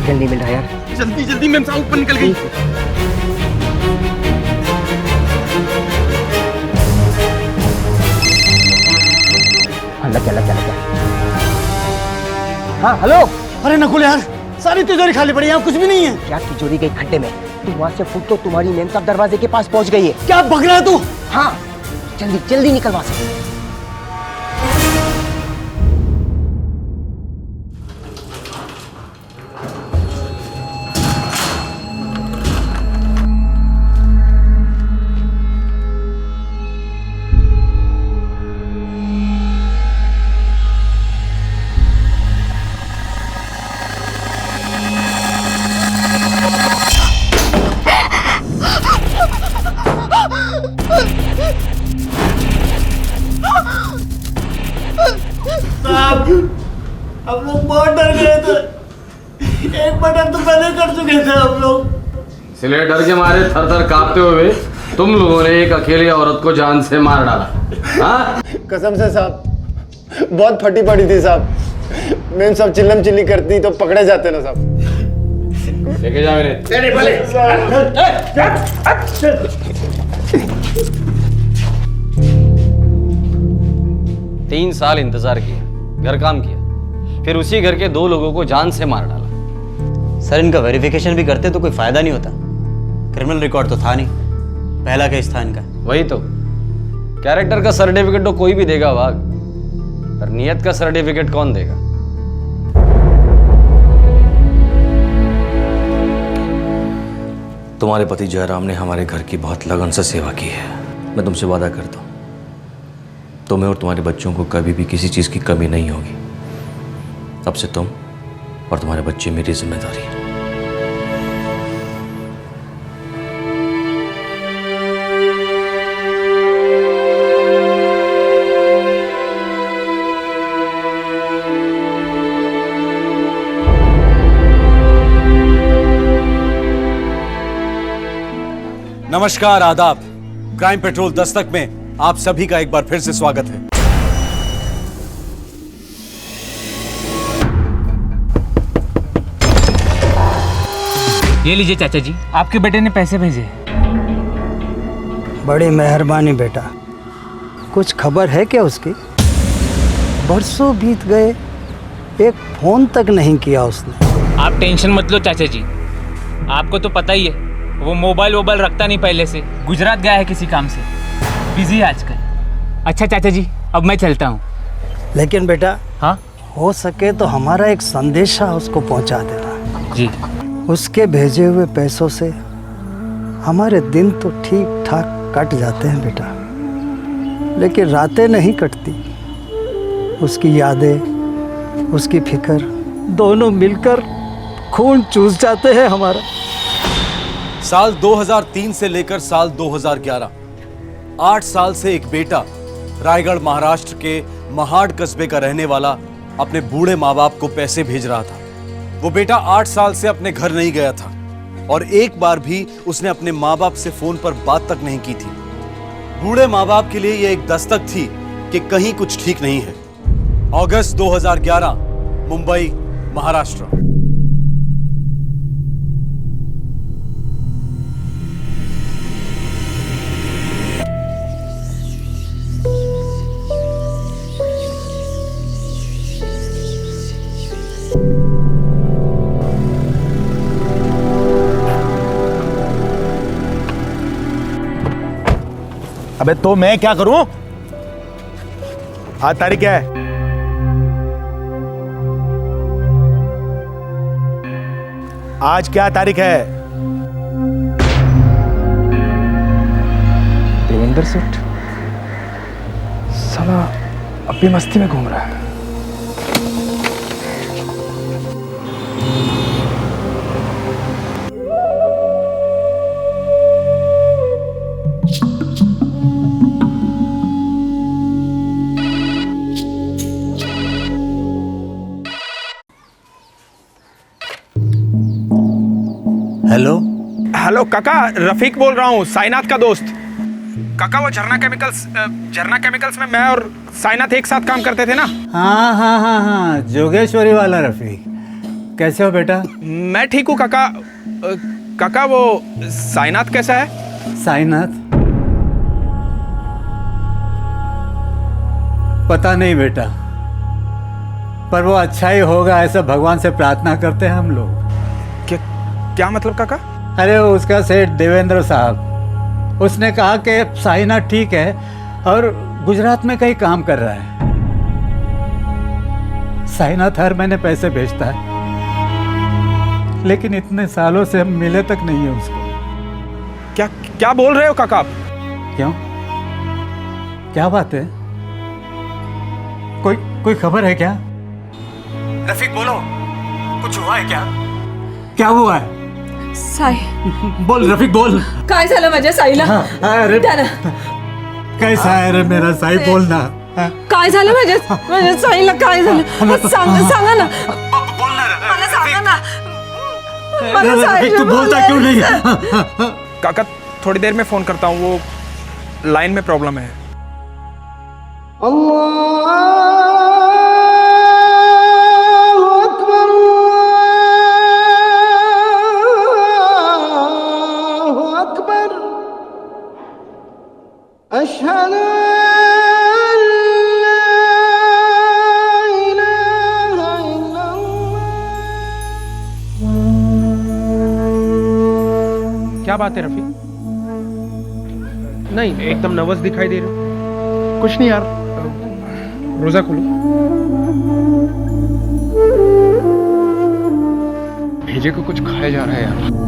Speaker 16: सिग्नल नहीं मिल रहा यार।
Speaker 10: जल्दी मेम साहब ऊपर निकल गई।
Speaker 16: लग गया। हाँ हेलो।
Speaker 9: अरे नकुल यार, सारी तिजोरी खाली पड़ी है, यहाँ कुछ भी नहीं है।
Speaker 16: क्या तिजोरी गई खड्डे में? तू वहां से फुट तो तुम्हारी मेम साहब दरवाजे के पास पहुंच गई है।
Speaker 9: क्या भग रहा है तू?
Speaker 16: हाँ जल्दी निकल वहां से।
Speaker 9: हम लोग बहुत डर गए थे। एक बटन तो पहले कर चुके थे हम लोग।
Speaker 14: इसलिए डर के मारे थर कांपते हुए तुम लोगों ने एक अकेली औरत को जान से मार डाला। हाँ?
Speaker 10: कसम से साहब बहुत फटी पड़ी थी साहब। मेम साहब चिल्लम चिल्ली करती तो पकड़े जाते ना साहब।
Speaker 14: लेके जा मेरे। तीन साल इंतजार किया, घर काम किया, फिर उसी घर के 2 लोगों को जान से मार डाला।
Speaker 12: सर इनका वेरिफिकेशन भी करते तो कोई फायदा नहीं होता। क्रिमिनल रिकॉर्ड तो था नहीं, पहला केस था इनका।
Speaker 14: वही तो, कैरेक्टर का सर्टिफिकेट तो कोई भी देगा वाघ, पर नियत का सर्टिफिकेट कौन देगा?
Speaker 8: तुम्हारे पति जयराम ने हमारे घर की बहुत लगन से सेवा की है। मैं तुमसे वादा करता हूँ, तुम्हें और तुम्हारे बच्चों को कभी भी किसी चीज़ की कमी नहीं होगी। अब से तुम और तुम्हारे बच्चे मेरी जिम्मेदारी है।
Speaker 1: नमस्कार, आदाब। क्राइम पेट्रोल दस्तक में आप सभी का एक बार फिर से स्वागत है।
Speaker 18: ये लीजिए चाचा जी, आपके बेटे ने पैसे भेजे।
Speaker 9: बड़ी मेहरबानी बेटा। कुछ खबर है क्या उसकी? बरसों बीत गए, एक फोन तक नहीं किया उसने।
Speaker 18: आप टेंशन मत लो चाचा जी, आपको तो पता ही है वो मोबाइल रखता नहीं पहले से। गुजरात गया है किसी काम से, बिजी है आजकल। अच्छा चाचा जी, अब मैं चलता हूँ।
Speaker 9: लेकिन बेटा,
Speaker 18: हाँ,
Speaker 9: हो सके तो हमारा एक संदेशा उसको पहुंचा देना
Speaker 18: जी।
Speaker 9: उसके भेजे हुए पैसों से हमारे दिन तो ठीक ठाक कट जाते हैं बेटा, लेकिन रातें नहीं कटती। उसकी यादें, उसकी फिक्र दोनों मिलकर खून चूस जाते हैं हमारा।
Speaker 1: साल 2003 से लेकर साल 2011, 8 साल से एक बेटा रायगढ़ महाराष्ट्र के महाड़ कस्बे का रहने वाला अपने बूढ़े माँ बाप को पैसे भेज रहा था। वो बेटा 8 साल से अपने घर नहीं गया था और एक बार भी उसने अपने माँ बाप से फोन पर बात तक नहीं की थी। बूढ़े माँ बाप के लिए यह एक दस्तक थी कि कहीं कुछ ठीक नहीं है। अगस्त 2011, मुंबई, महाराष्ट्र।
Speaker 10: अबे तो मैं क्या करूं? आज तारीख क्या है? आज क्या तारीख है?
Speaker 19: देवेंद्र सेठ साला अब भी मस्ती में घूम रहा है।
Speaker 9: हेलो
Speaker 19: हेलो काका, रफीक बोल रहा हूँ, साईनाथ का दोस्त। काका वो झरना केमिकल्स में मैं और साईनाथ एक साथ काम करते थे ना।
Speaker 9: हाँ हाँ हाँ हाँ, जोगेश्वरी वाला रफीक। कैसे हो बेटा?
Speaker 19: मैं ठीक हूँ काका। काका वो साईनाथ कैसा है?
Speaker 9: साईनाथ पता नहीं बेटा, पर वो अच्छा ही होगा ऐसा भगवान से प्रार्थना करते हैं हम लोग।
Speaker 19: क्या मतलब काका?
Speaker 9: अरे उसका सेठ देवेंद्र साहब, उसने कहा कि साईनाथ ठीक है और गुजरात में कहीं काम कर रहा है। साईनाथ हर महीने पैसे भेजता है, लेकिन इतने सालों से हम मिले तक नहीं है उसको।
Speaker 19: क्या बोल रहे हो काका आप?
Speaker 9: क्यों, क्या बात है? कोई खबर है क्या?
Speaker 19: रफीक बोलो, कुछ हुआ है क्या?
Speaker 9: क्या हुआ है?
Speaker 3: साई,
Speaker 9: बोल रफीक बोल।
Speaker 3: काय झालं माझ्या साईला?
Speaker 9: अरे
Speaker 3: त्याला
Speaker 9: कैसा है रे मेरा साई, बोलना।
Speaker 3: काय झालं माझ्या साईला? काय झालं? सांगा ना, मला सांगा ना।
Speaker 9: रफीक तू बोलता क्यों नहीं?
Speaker 19: काका थोड़ी देर में फोन करता हूँ, वो लाइन में प्रॉब्लम है। क्या बात है रफी? नहीं, एकदम नर्वस दिखाई दे रहे। कुछ नहीं यार, रोजा खोलो। भेजे को कुछ खाया जा रहा है यार।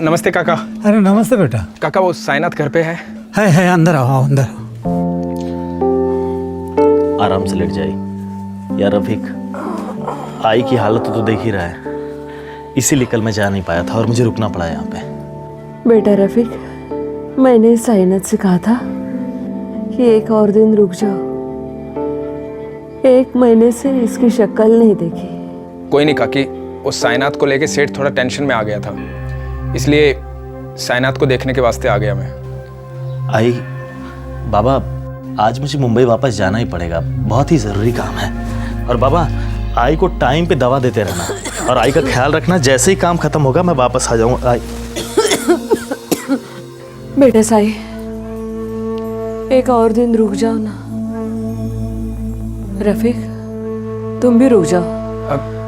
Speaker 19: नमस्ते काका।
Speaker 9: अरे नमस्ते बेटा।
Speaker 19: काका वो साईनाथ घर पे है?
Speaker 9: है, अंदर आओ, अंदर आओ।
Speaker 20: आराम से लेट जाइए। यार रफीक, आई की हालत तो देख ही रहा है, इसीलिए कल मैं जा नहीं पाया था और मुझे रुकना पड़ा यहाँ पे।
Speaker 11: बेटा रफीक, मैंने साईनाथ से कहा था कि एक और दिन रुक जाओ। 1 महीने से इसकी शक्ल नहीं देखी।
Speaker 19: कोई नहीं काकी, उस साइनाथ को लेके सेठ थोड़ा टेंशन में आ गया था, इसलिए साइनाथ को देखने के वास्ते आ गया मैं।
Speaker 20: आई बाबा, आज मुझे मुंबई वापस जाना ही पड़ेगा, बहुत ही ज़रूरी काम है। और बाबा, आई को टाइम पे दवा देते रहना और आई का ख्याल रखना। जैसे ही काम खत्म होगा मैं वापस आ जाऊंगा। आई
Speaker 11: बेटा साई, एक और दिन रुक जाओ ना। रफीक, तुम भी रुक जाओ।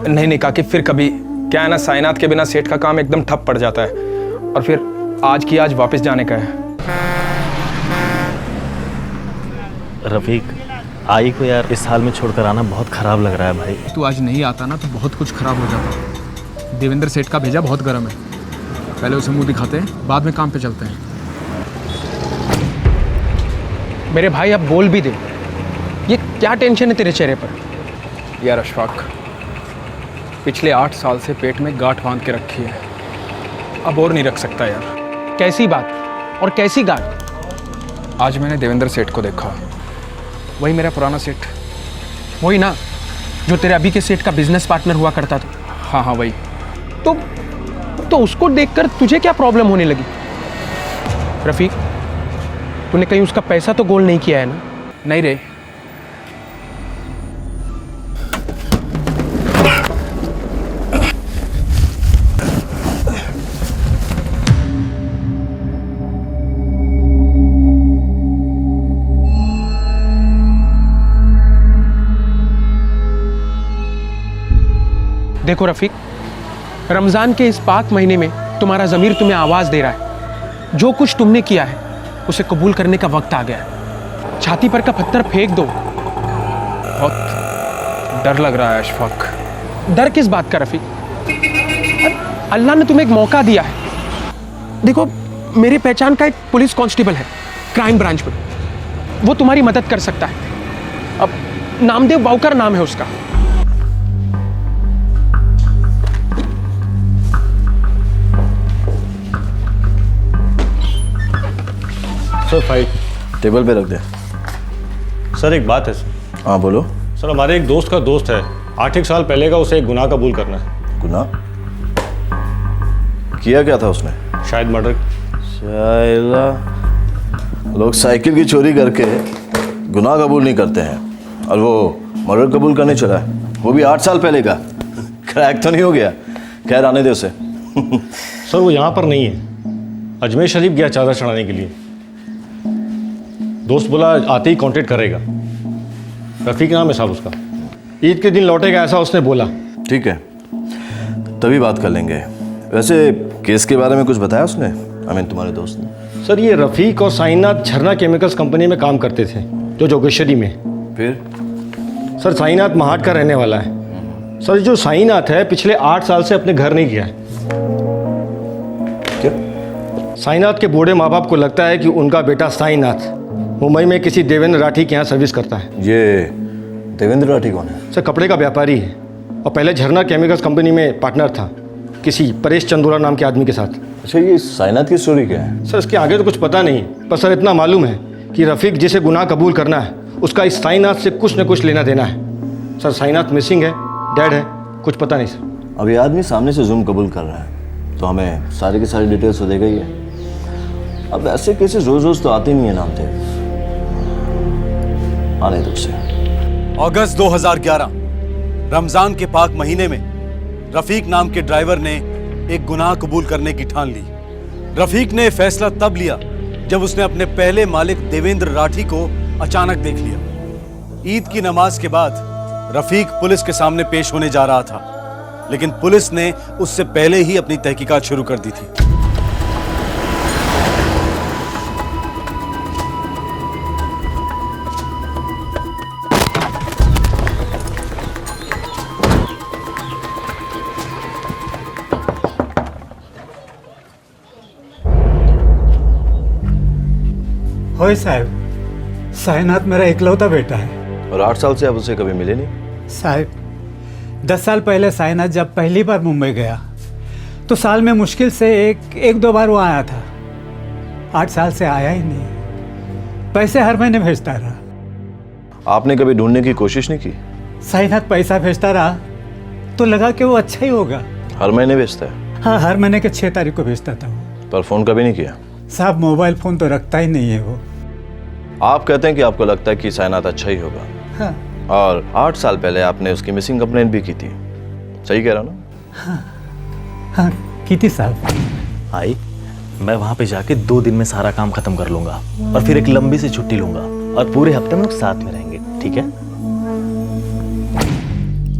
Speaker 19: नहीं काकी, फिर कभी। क्या है ना, साइनाथ के बिना सेठ का काम एकदम ठप पड़ जाता है, और फिर आज की आज वापस जाने का है।
Speaker 20: रफीक, आई को यार इस हाल में छोड़कर आना बहुत खराब लग रहा है भाई।
Speaker 19: तू आज नहीं आता ना तो बहुत कुछ खराब हो जाता। देवेंद्र सेठ का भेजा बहुत गर्म है, पहले उसे मुंह दिखाते हैं, बाद में काम पे चलते हैं। मेरे भाई अब बोल भी दे, ये क्या टेंशन है तेरे चेहरे पर? यार अशफाक, पिछले 8 साल से पेट में गांठ बांध के रखी है, अब और नहीं रख सकता यार। कैसी बात और कैसी गांठ? आज मैंने देवेंद्र सेठ को देखा, वही मेरा पुराना सेठ, वही ना जो तेरे अभी के सेठ का बिजनेस पार्टनर हुआ करता था। हाँ वही। तो उसको देखकर तुझे क्या प्रॉब्लम होने लगी? रफीक, तूने कहीं उसका पैसा तो गोल नहीं किया है ना? नहीं रे। देखो रफीक, रमज़ान के इस पाक महीने में तुम्हारा ज़मीर तुम्हें आवाज़ दे रहा है। जो कुछ तुमने किया है उसे कबूल करने का वक्त आ गया है। छाती पर का पत्थर फेंक दो। बहुत डर लग रहा है अशफाक। डर किस बात का रफीक? अल्लाह ने तुम्हें एक मौका दिया है। देखो, मेरी पहचान का एक पुलिस कांस्टेबल है क्राइम ब्रांच में, वो तुम्हारी मदद कर सकता है। अब नामदेव बावकर नाम है उसका।
Speaker 20: सर फाइल टेबल पे रख दे।
Speaker 7: सर एक बात है सर।
Speaker 20: हाँ बोलो।
Speaker 7: सर हमारे एक दोस्त का दोस्त है, 8 साल पहले का, उसे एक गुनाह कबूल करना है।
Speaker 20: गुनाह? किया क्या था उसने?
Speaker 7: शायद मर्डर।
Speaker 20: शायद लोग साइकिल की चोरी करके गुनाह कबूल नहीं करते हैं, और वो मर्डर कबूल करने चला है, वो भी 8 साल पहले का। क्रैक तो नहीं हो गया? खैर आने दे उसे।
Speaker 7: सर वो यहाँ पर नहीं है, अजमेर शरीफ गया चादर चढ़ाने के लिए। दोस्त बोला आते ही कांटेक्ट करेगा। रफीक नाम है साहब उसका। ईद के दिन लौटेगा ऐसा उसने बोला।
Speaker 20: ठीक है, तभी बात कर लेंगे। वैसे केस के बारे में कुछ बताया उसने? तुम्हारे दोस्त ने?
Speaker 7: सर ये रफीक और साइनाथ झरना केमिकल्स कंपनी में काम करते थे, जो जोगेश्वरी में।
Speaker 20: फिर?
Speaker 7: सर साइनाथ महाट का रहने वाला है। सर जो साइनाथ है पिछले 8 साल से अपने घर नहीं गया है।
Speaker 20: क्या?
Speaker 7: साइनाथ के बूढ़े माँ बाप को लगता है कि उनका बेटा साइनाथ मुंबई में किसी देवेंद्र राठी के यहाँ सर्विस करता है।
Speaker 20: ये देवेंद्र राठी कौन है?
Speaker 7: सर कपड़े का व्यापारी है, और पहले झरना केमिकल्स कंपनी में पार्टनर था किसी परेश चंदूरा नाम के आदमी के साथ।
Speaker 20: अच्छा, ये साइनाथ की स्टोरी क्या है?
Speaker 7: सर इसके आगे तो कुछ पता नहीं, पर सर इतना मालूम है कि रफीक जिसे गुनाह कबूल करना है उसका इस साइनाथ से कुछ न कुछ लेना देना है। सर साइनाथ मिसिंग है, डेड है, कुछ पता नहीं सर।
Speaker 20: अब ये आदमी सामने से जुर्म कबूल कर रहा है तो हमें सारी की सारी डिटेल्स तो देगा ही है। अब ऐसे केसेस रोज रोज तो आते नहीं है नाम थे। आने दो उसे।
Speaker 1: अगस्त 2011 रमजान के पाक महीने में रफीक नाम के ड्राइवर ने एक गुनाह कबूल करने की ठान ली। रफीक ने फैसला तब लिया जब उसने अपने पहले मालिक देवेंद्र राठी को अचानक देख लिया। ईद की नमाज के बाद रफीक पुलिस के सामने पेश होने जा रहा था, लेकिन पुलिस ने उससे पहले ही अपनी तहकीकात शुरू कर दी थी।
Speaker 9: होए साहब, साइनाथ मेरा इकलौता बेटा है।
Speaker 20: और 8 साल से आप उसे कभी मिले नहीं?
Speaker 9: साहब, 10 साल पहले साइनाथ जब पहली बार मुंबई गया तो साल में मुश्किल से एक दो बार वो आया था। 8 साल से आया ही नहीं। पैसे हर महीने भेजता रहा।
Speaker 20: आपने कभी ढूंढने की कोशिश नहीं की?
Speaker 9: साईनाथ पैसा भेजता रहा तो लगा कि वो अच्छा ही होगा।
Speaker 20: हर महीने भेजता है?
Speaker 9: हाँ, हर महीने के 6 तारीख को भेजता था वो।
Speaker 20: पर फोन कभी नहीं किया?
Speaker 9: साहब मोबाइल फ़ोन तो रखता ही नहीं है वो।
Speaker 20: आप कहते हैं कि आपको लगता है कि साईनाथ अच्छा ही होगा।
Speaker 9: हाँ।
Speaker 20: और 8 साल पहले आपने उसकी मिसिंग कंप्लेंट भी की थी, सही कह रहा हूं ना?
Speaker 9: हाँ की थी साहब।
Speaker 20: आई, मैं वहां पे जाके 2 दिन में सारा काम खत्म कर लूंगा और फिर एक लंबी सी छुट्टी लूंगा और पूरे हफ्ते में लोग साथ में रहेंगे, ठीक है?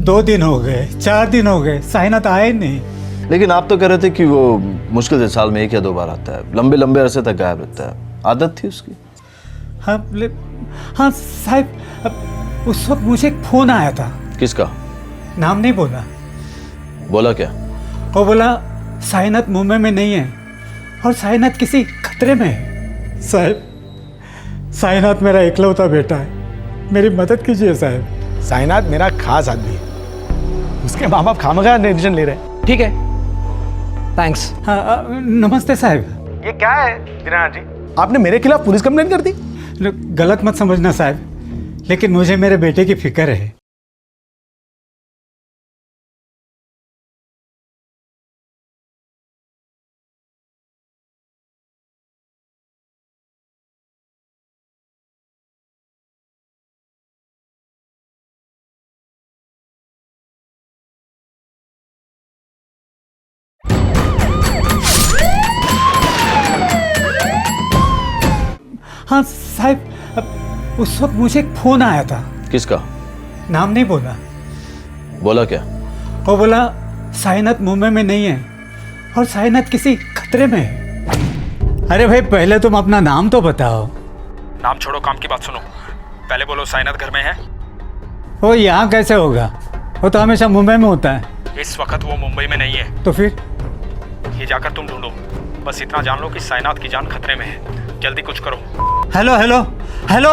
Speaker 9: 2 दिन हो गए, 4 दिन हो गए, साईनाथ आए नहीं।
Speaker 20: लेकिन आप तो कह रहे थे कि वो मुश्किल से साल में 1 या 2 बार आता है, लंबे लंबे अरसे तक गायब रहता है, आदत थी उसकी।
Speaker 9: हाँ साहब, उस वक्त मुझे एक फोन आया था।
Speaker 20: किसका?
Speaker 9: नाम नहीं बोला।
Speaker 20: बोला क्या?
Speaker 9: वो बोला साईनाथ मुंबई में नहीं है और साईनाथ किसी खतरे में है। साहब, साईनाथ मेरा इकलौता बेटा है, मेरी मदद कीजिए साहब।
Speaker 19: साईनाथ मेरा खास आदमी है, उसके माँ बाप खामखा डिसीजन ले रहे हैं। ठीक है, थैंक्स।
Speaker 9: हाँ, नमस्ते साहब।
Speaker 19: ये क्या है दीनानाथ जी, आपने मेरे खिलाफ पुलिस कंप्लेंट कर दी?
Speaker 9: गलत मत समझना साहब, लेकिन मुझे मेरे बेटे की फिक्र है। हाँ साहब, उस वक्त मुझे एक फोन आया था।
Speaker 20: किसका?
Speaker 9: नाम नहीं बोला।
Speaker 20: बोला क्या?
Speaker 9: वो बोला साईनाथ मुंबई में नहीं है और साईनाथ किसी खतरे में है। अरे भाई, पहले तुम अपना नाम तो बताओ।
Speaker 19: नाम छोड़ो, काम की बात सुनो। पहले बोलो साईनाथ घर में है?
Speaker 9: वो यहाँ कैसे होगा, वो तो हमेशा मुंबई में होता है।
Speaker 19: इस वक्त वो मुंबई में नहीं है।
Speaker 9: तो फिर?
Speaker 19: ये जाकर तुम ढूंढो, बस इतना जान लो कि साईनाथ की जान खतरे में है। जल्दी कुछ करो।
Speaker 9: हेलो हेलो हेलो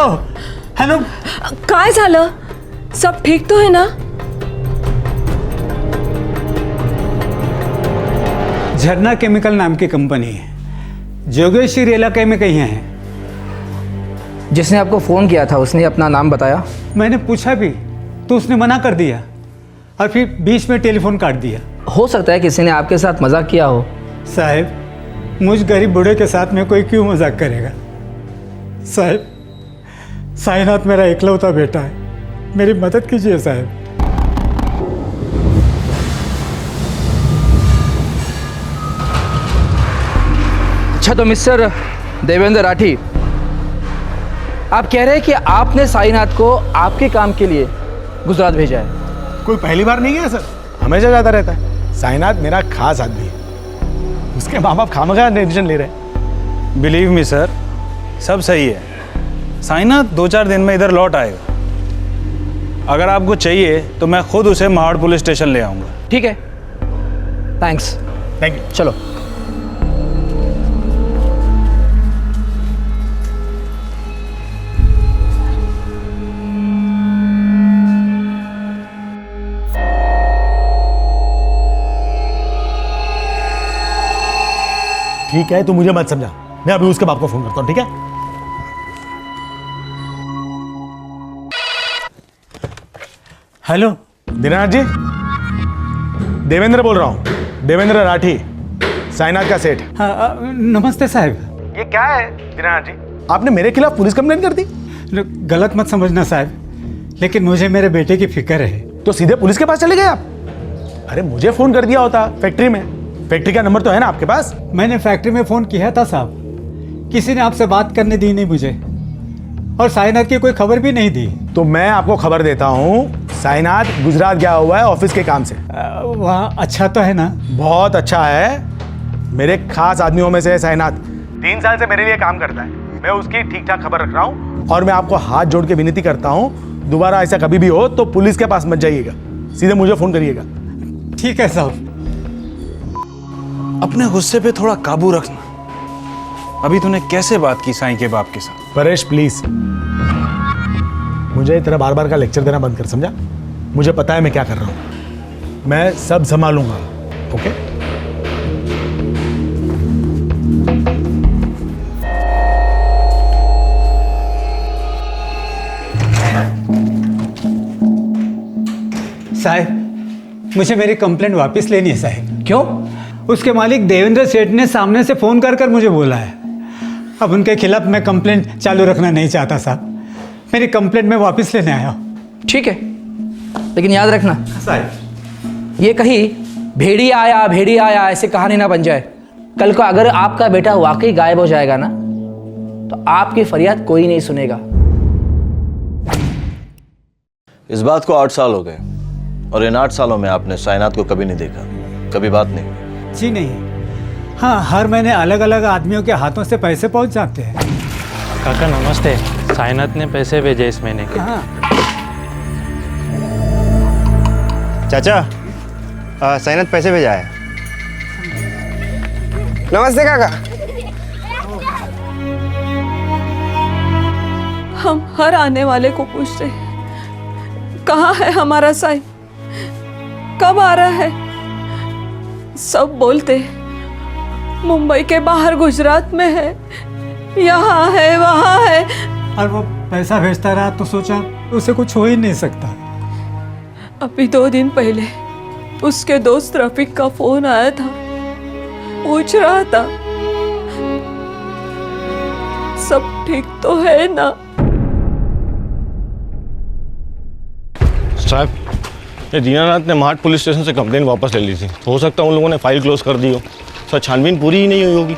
Speaker 9: हेलो,
Speaker 11: काय झालं? सब ठीक तो है ना?
Speaker 9: झरना केमिकल नाम की कंपनी है, जोगेश्वरी इलाके में कहीं है।
Speaker 16: जिसने आपको फ़ोन किया था उसने अपना नाम बताया?
Speaker 9: मैंने पूछा भी तो उसने मना कर दिया और फिर बीच में टेलीफोन काट दिया।
Speaker 16: हो सकता है किसी ने आपके साथ मजाक किया हो।
Speaker 9: साहब, मुझ गरीब बूढ़े के साथ में कोई क्यों मजाक करेगा? साहब, साईनाथ मेरा इकलौता बेटा है, मेरी मदद कीजिए साहब।
Speaker 16: अच्छा, तो मिस्टर देवेंद्र राठी, आप कह रहे हैं कि आपने साईनाथ को आपके काम के लिए गुजरात भेजा है?
Speaker 19: कोई पहली बार नहीं गया सर, हमेशा जाता रहता है। साईनाथ मेरा खास आदमी है, उसके माँ बाप खामखा डिसीजन ले रहे हैं।
Speaker 21: बिलीव मी सर, सब सही है। साईनाथ 2-4 दिन में इधर लौट आएगा। अगर आपको चाहिए तो मैं खुद उसे महाड़ पुलिस स्टेशन ले आऊँगा।
Speaker 16: ठीक है, थैंक्स।
Speaker 19: Thank you.
Speaker 16: चलो।
Speaker 19: ठीक है, तू मुझे मत समझा, मैं अभी उसके बाप को फोन करता हूँ, ठीक है?
Speaker 9: हेलो
Speaker 19: दीनानाथ जी, देवेंद्र बोल रहा हूँ, देवेंद्र राठी, साईनाथ का सेठ।
Speaker 9: हाँ, नमस्ते साहब।
Speaker 19: ये क्या है दीनानाथ जी, आपने मेरे खिलाफ पुलिस कंप्लेंट कर दी?
Speaker 9: गलत मत समझना साहब, लेकिन मुझे मेरे बेटे की फिक्र है।
Speaker 19: तो सीधे पुलिस के पास चले गए आप? अरे मुझे फोन कर दिया होता फैक्ट्री में, फैक्ट्री का नंबर तो है ना आपके पास?
Speaker 9: मैंने फैक्ट्री में फ़ोन किया था साहब, किसी ने आपसे बात करने दी नहीं मुझे, और साईनाथ की कोई खबर भी नहीं दी।
Speaker 19: तो मैं आपको खबर देता हूँ, साईनाथ गुजरात गया हुआ है ऑफिस के काम से।
Speaker 9: वहाँ अच्छा तो है ना?
Speaker 19: बहुत अच्छा है, मेरे खास आदमियों में से है साईनाथ। 3 साल से मेरे लिए काम करता है, मैं उसकी ठीक ठाक खबर रख रहा हूँ। और मैं आपको हाथ जोड़ के विनती करता हूँ, दोबारा ऐसा कभी भी हो तो पुलिस के पास मत जाइएगा, सीधे मुझे फ़ोन करिएगा।
Speaker 9: ठीक है साहब।
Speaker 21: अपने गुस्से पे थोड़ा काबू रखना। अभी तूने कैसे बात की साईं के बाप के साथ?
Speaker 19: परेश प्लीज, मुझे तेरा बार बार का लेक्चर देना बंद कर, समझा? मुझे पता है मैं क्या कर रहा हूँ, मैं सब संभालूंगा। ओके?
Speaker 2: साहब, मुझे मेरी कंप्लेंट वापस लेनी है साहब। क्यों? उसके मालिक देवेंद्र सेठ ने सामने से फ़ोन कर मुझे बोला है। अब उनके खिलाफ मैं कंप्लेंट चालू रखना नहीं चाहता साहब। मेरी कंप्लेंट मैं वापस लेने आया हूँ।
Speaker 22: ठीक है, लेकिन याद रखना
Speaker 2: साहब,
Speaker 22: ये कहीं भेड़िया आया ऐसे कहानी ना बन जाए। कल को अगर आपका बेटा वाकई गायब हो जाएगा ना, तो आपकी फरियाद कोई नहीं सुनेगा।
Speaker 20: इस बात को 8 साल हो गए और इन 8 सालों में आपने साइनात को कभी नहीं देखा, कभी बात नहीं?
Speaker 2: जी नहीं। हाँ, हर महीने अलग अलग आदमियों के हाथों से पैसे पहुंच जाते हैं।
Speaker 23: काका नमस्ते, साइनात ने पैसे भेजे इस महीने के।
Speaker 2: हाँ।
Speaker 16: चाचा, साइनात पैसे भेजा है। नमस्ते काका।
Speaker 11: हम हर आने वाले को पूछते हैं, कहाँ है हमारा साई, कब आ रहा है? सब बोलते मुंबई के बाहर गुजरात में है, यहाँ है, वहाँ है।
Speaker 2: और वो पैसा भेजता रहा तो सोचा उसे कुछ हो ही नहीं सकता।
Speaker 11: अभी 2 दिन पहले उसके दोस्त रफीक का फोन आया था, पूछ रहा था सब ठीक तो है ना।
Speaker 7: साहब, ये दीनानाथ ने महाट पुलिस स्टेशन से कंप्लेन वापस ले ली थी। हो सकता है उन लोगों ने फाइल क्लोज कर दी हो। सर, छानबीन पूरी ही नहीं हुई होगी।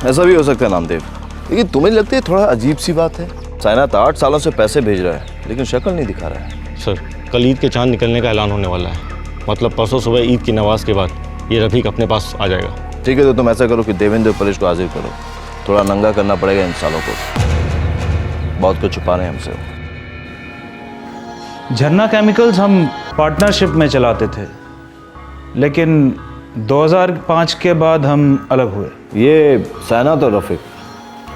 Speaker 20: ऐसा भी हो सकता है नामदेव, लेकिन तुम्हें लगती है थोड़ा अजीब सी बात है। साइनात 8 सालों से पैसे भेज रहा है, लेकिन शक्ल नहीं दिखा रहा है।
Speaker 7: सर, कल ईद के चांद निकलने का ऐलान होने वाला है। मतलब परसों सुबह ईद की नमाज के बाद ये रफीक अपने पास आ जाएगा।
Speaker 20: ठीक है, तो तुम ऐसा करो कि देवेंद्र परेश को हाजिर करो। थोड़ा नंगा करना पड़ेगा इन सालों को, बहुत कुछ छुपा रहे हैं हमसे।
Speaker 21: झरना केमिकल्स हम पार्टनरशिप में चलाते थे, लेकिन 2005 के बाद हम अलग हुए।
Speaker 20: ये साइनात और रफीक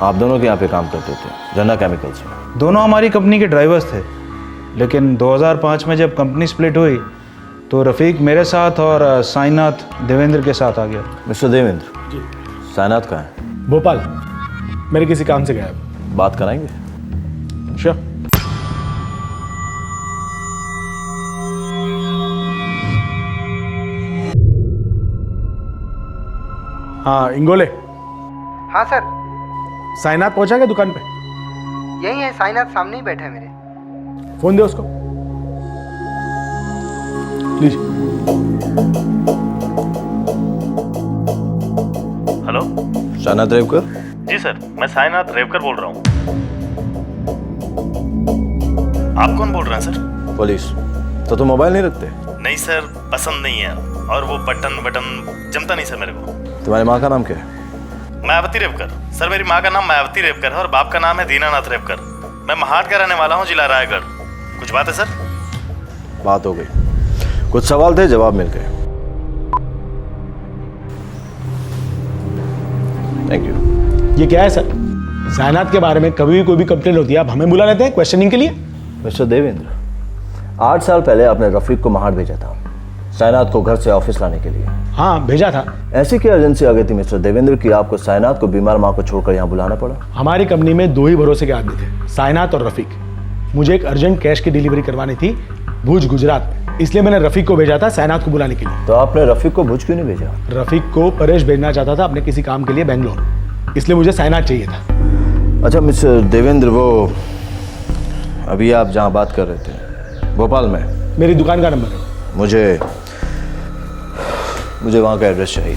Speaker 20: आप दोनों के यहाँ पे काम करते थे झरना केमिकल्स में?
Speaker 21: दोनों हमारी कंपनी के ड्राइवर्स थे, लेकिन 2005 में जब कंपनी स्प्लिट हुई तो रफीक मेरे साथ और साइनात देवेंद्र के साथ आ गया।
Speaker 20: मिस्टर देवेंद्र जी, साइनात कहाँ है?
Speaker 19: भोपाल, मेरे किसी काम से गया है।
Speaker 20: बात कराएंगे?
Speaker 19: श्योर। हाँ इंगोले।
Speaker 16: हाँ सर।
Speaker 19: साइनात पहुंचा क्या दुकान पे?
Speaker 16: यही है, साइनात सामने ही बैठा है मेरे।
Speaker 19: फोन दे उसको। लीजिए।
Speaker 20: हेलो, साइनात रेवकर? जी सर, मैं साइनात रेवकर बोल रहा हूँ। आप कौन बोल रहे हैं सर? पुलिस। तो तुम मोबाइल नहीं रखते? नहीं सर, पसंद नहीं है, और वो बटन जमता नहीं सर मेरे को। तुम्हारी माँ का नाम क्या है? मायावती रेवकर। सर, मेरी माँ का नाम मायावती रेवकर है और बाप का नाम है दीनानाथ रेवकर। मैं महाट का रहने वाला हूँ, जिला रायगढ़। कुछ बात है सर? बात हो गई। कुछ सवाल थे, जवाब मिल गए। Thank you.
Speaker 19: ये क्या है सर? साइनात के बारे में कभी भी कोई भी कंप्लेंट होती है आप हमें बुला लेते हैं क्वेश्चनिंग के लिए?
Speaker 20: मिस्टर देवेंद्र, 8 साल पहले आपने रफीक को महाट भेजा था साइनात को घर से ऑफिस लाने के लिए।
Speaker 19: हाँ, भेजा था।
Speaker 20: ऐसी क्या एजेंसी आ गई थी मिस्टर देवेंद्र कि आपको साइनात को बीमार माँ को छोड़कर यहाँ बुलाना पड़ा?
Speaker 19: हमारी कंपनी में 2 ही भरोसे के आदमी थे, साइनात और रफीक। मुझे एक अर्जेंट कैश की डिलीवरी करवानी थी भुज गुजरात, इसलिए मैंने रफीक को भेजा था साइनात को बुलाने के लिए।
Speaker 20: तो आपने रफीक को भुज क्यों नहीं भेजा?
Speaker 19: रफीक को परेश भेजना चाहता था अपने किसी काम के लिए बेंगलोर, इसलिए मुझे साइनात चाहिए था।
Speaker 20: अच्छा मिस्टर देवेंद्र, वो अभी आप जहाँ बात कर रहे थे भोपाल में,
Speaker 19: मेरी दुकान का नंबर है।
Speaker 20: मुझे वहाँ का एड्रेस चाहिए।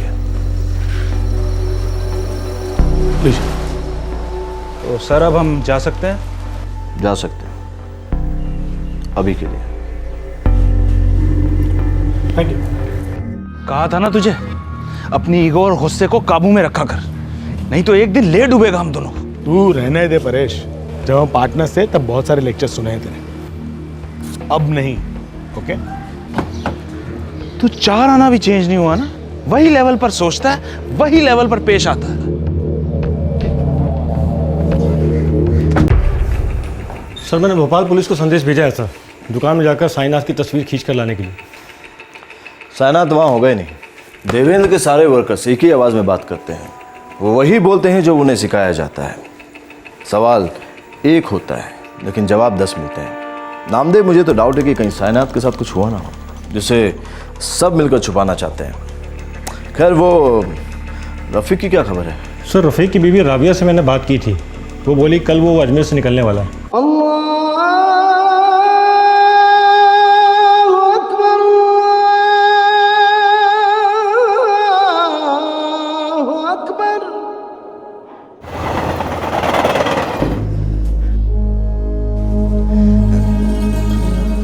Speaker 21: तो सर, अब हम जा सकते हैं?
Speaker 20: जा सकते हैं, अभी के लिए।
Speaker 19: Thank you.
Speaker 21: कहा था ना तुझे, अपनी ईगो और गुस्से को काबू में रखा कर, नहीं तो एक दिन ले डूबेगा हम दोनों।
Speaker 19: तू रहने दे परेश, जब हम पार्टनर्स थे तब बहुत सारे लेक्चर सुने हैं तेरे, अब नहीं। ओके?
Speaker 21: तू 4 आना भी चेंज नहीं हुआ ना, वही लेवल पर सोचता है, वही लेवल पर पेश आता है।
Speaker 7: सर, मैंने भोपाल पुलिस को संदेश भेजा है सर, दुकान में जाकर साइनात की तस्वीर खींच कर लाने के लिए।
Speaker 20: साइनात वहाँ हो गए नहीं। देवेंद्र के सारे वर्कर्स एक ही आवाज़ में बात करते हैं, वो वही बोलते हैं जो उन्हें सिखाया जाता है। सवाल एक होता है, लेकिन जवाब 10 मिलते हैं।
Speaker 4: नामदेव, मुझे तो डाउट है कि कहीं साइनात के साथ कुछ हुआ ना हो, जिसे सब मिलकर छुपाना चाहते हैं। खैर, वो रफ़ीक की क्या खबर है?
Speaker 7: सर, रफ़ीक की बीवी राबिया से मैंने बात की थी। वो बोली कल वो अजमेर से निकलने वाला है।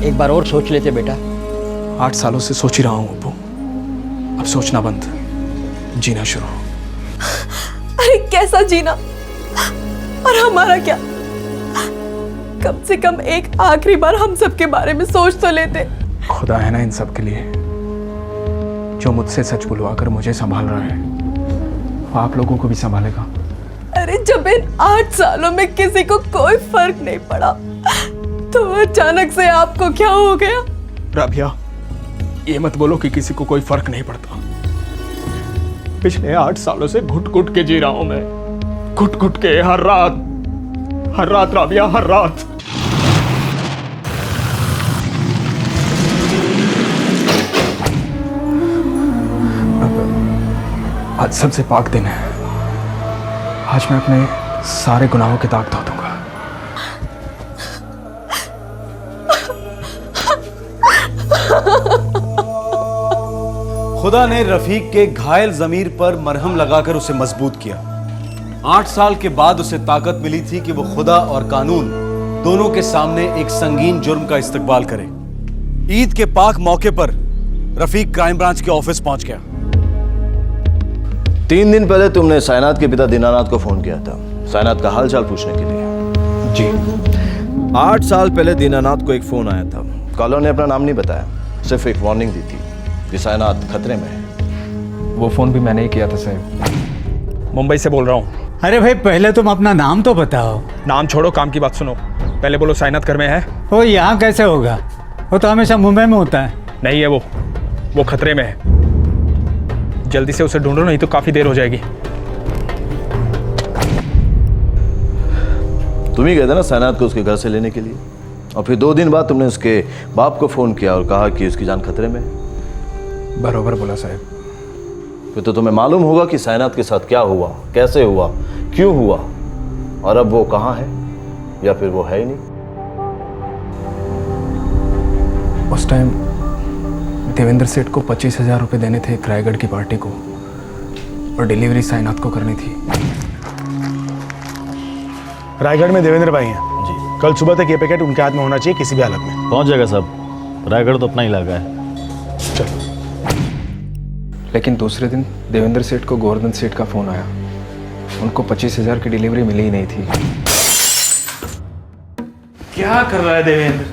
Speaker 22: एक बार और सोच लेते बेटा।
Speaker 19: 8 सालों से सोच ही रहा हूँ अब्बू। अब सोचना बंद, जीना शुरू।
Speaker 11: अरे कैसा जीना, और हमारा क्या? कम से कम एक आखिरी बार हम सब के बारे में सोच तो लेते।
Speaker 19: खुदा है ना इन सब के लिए, जो मुझसे सच बुलवा कर मुझे संभाल रहा है, वो आप लोगों को भी संभालेगा।
Speaker 11: अरे जब इन 8 सालों में किसी को कोई फर्क नहीं पड़ा, तो अचानक से आपको क्या हो गया?
Speaker 19: राबिया, ये मत बोलो कि किसी को कोई फर्क नहीं पड़ता। पिछले 8 सालों से घुट घुट के जी रहा हूं मैं, घुट घुट के, हर रात राबिया, हर रात। आज सबसे पाक दिन है। आज मैं अपने सारे गुनाहों के दाग धो दूंगा।
Speaker 1: खुदा ने रफीक के घायल जमीर पर मरहम लगाकर उसे मजबूत किया। 8 साल के बाद उसे ताकत मिली थी कि वो खुदा और कानून दोनों के सामने एक संगीन जुर्म का इस्तकबाल करे। ईद के पाक मौके पर रफीक क्राइम ब्रांच के ऑफिस पहुंच गया।
Speaker 4: 3 दिन पहले तुमने साइनात के पिता दीनानाथ को फोन किया था, साइनात का हालचाल पूछने के लिए।
Speaker 19: जी।
Speaker 4: 8 साल पहले दीनानाथ को एक फोन आया था। कॉलर ने अपना नाम नहीं बताया, सिर्फ एक वार्निंग दी थी कि साइनात खतरे में है।
Speaker 19: वो फोन भी मैंने ही किया था साहब। मुंबई से बोल रहा हूँ।
Speaker 2: अरे भाई, पहले तुम अपना नाम तो बताओ।
Speaker 19: नाम छोड़ो, काम की बात सुनो। पहले बोलो साइनात घर में है?
Speaker 2: वो यहाँ कैसे होगा? वो तो हमेशा मुंबई में होता है।
Speaker 19: नहीं है वो खतरे में है। जल्दी से उसे ढूंढो, नहीं तो काफी देर हो जाएगी।
Speaker 4: तुम ही गए थे ना साइनात को उसके घर से लेने के लिए, और फिर 2 दिन बाद तुमने उसके बाप को फोन किया और कहा कि उसकी जान खतरे में है।
Speaker 19: बरोबर बोला साहब।
Speaker 4: फिर तो तुम्हें मालूम होगा कि साइनात के साथ क्या हुआ, कैसे हुआ, क्यों हुआ, और अब वो कहाँ है, या फिर वो है ही नहीं।
Speaker 19: उस टाइम देवेंद्र सेठ को 25,000 रुपये देने थे एक रायगढ़ की पार्टी को, और डिलीवरी साइनात को करनी थी।
Speaker 21: रायगढ़ में देवेंद्र भाई हैं जी। कल सुबह तक ये पैकेट उनके हाथ में होना चाहिए किसी भी हालत में।
Speaker 20: पहुंच जाएगा साहब, रायगढ़ तो अपना इलाका है।
Speaker 19: चलो। लेकिन दूसरे दिन देवेंद्र सेठ को गोवर्धन सेठ का फोन आया। उनको 25,000 की डिलीवरी मिली ही नहीं थी।
Speaker 21: क्या कर रहा है देवेंद्र?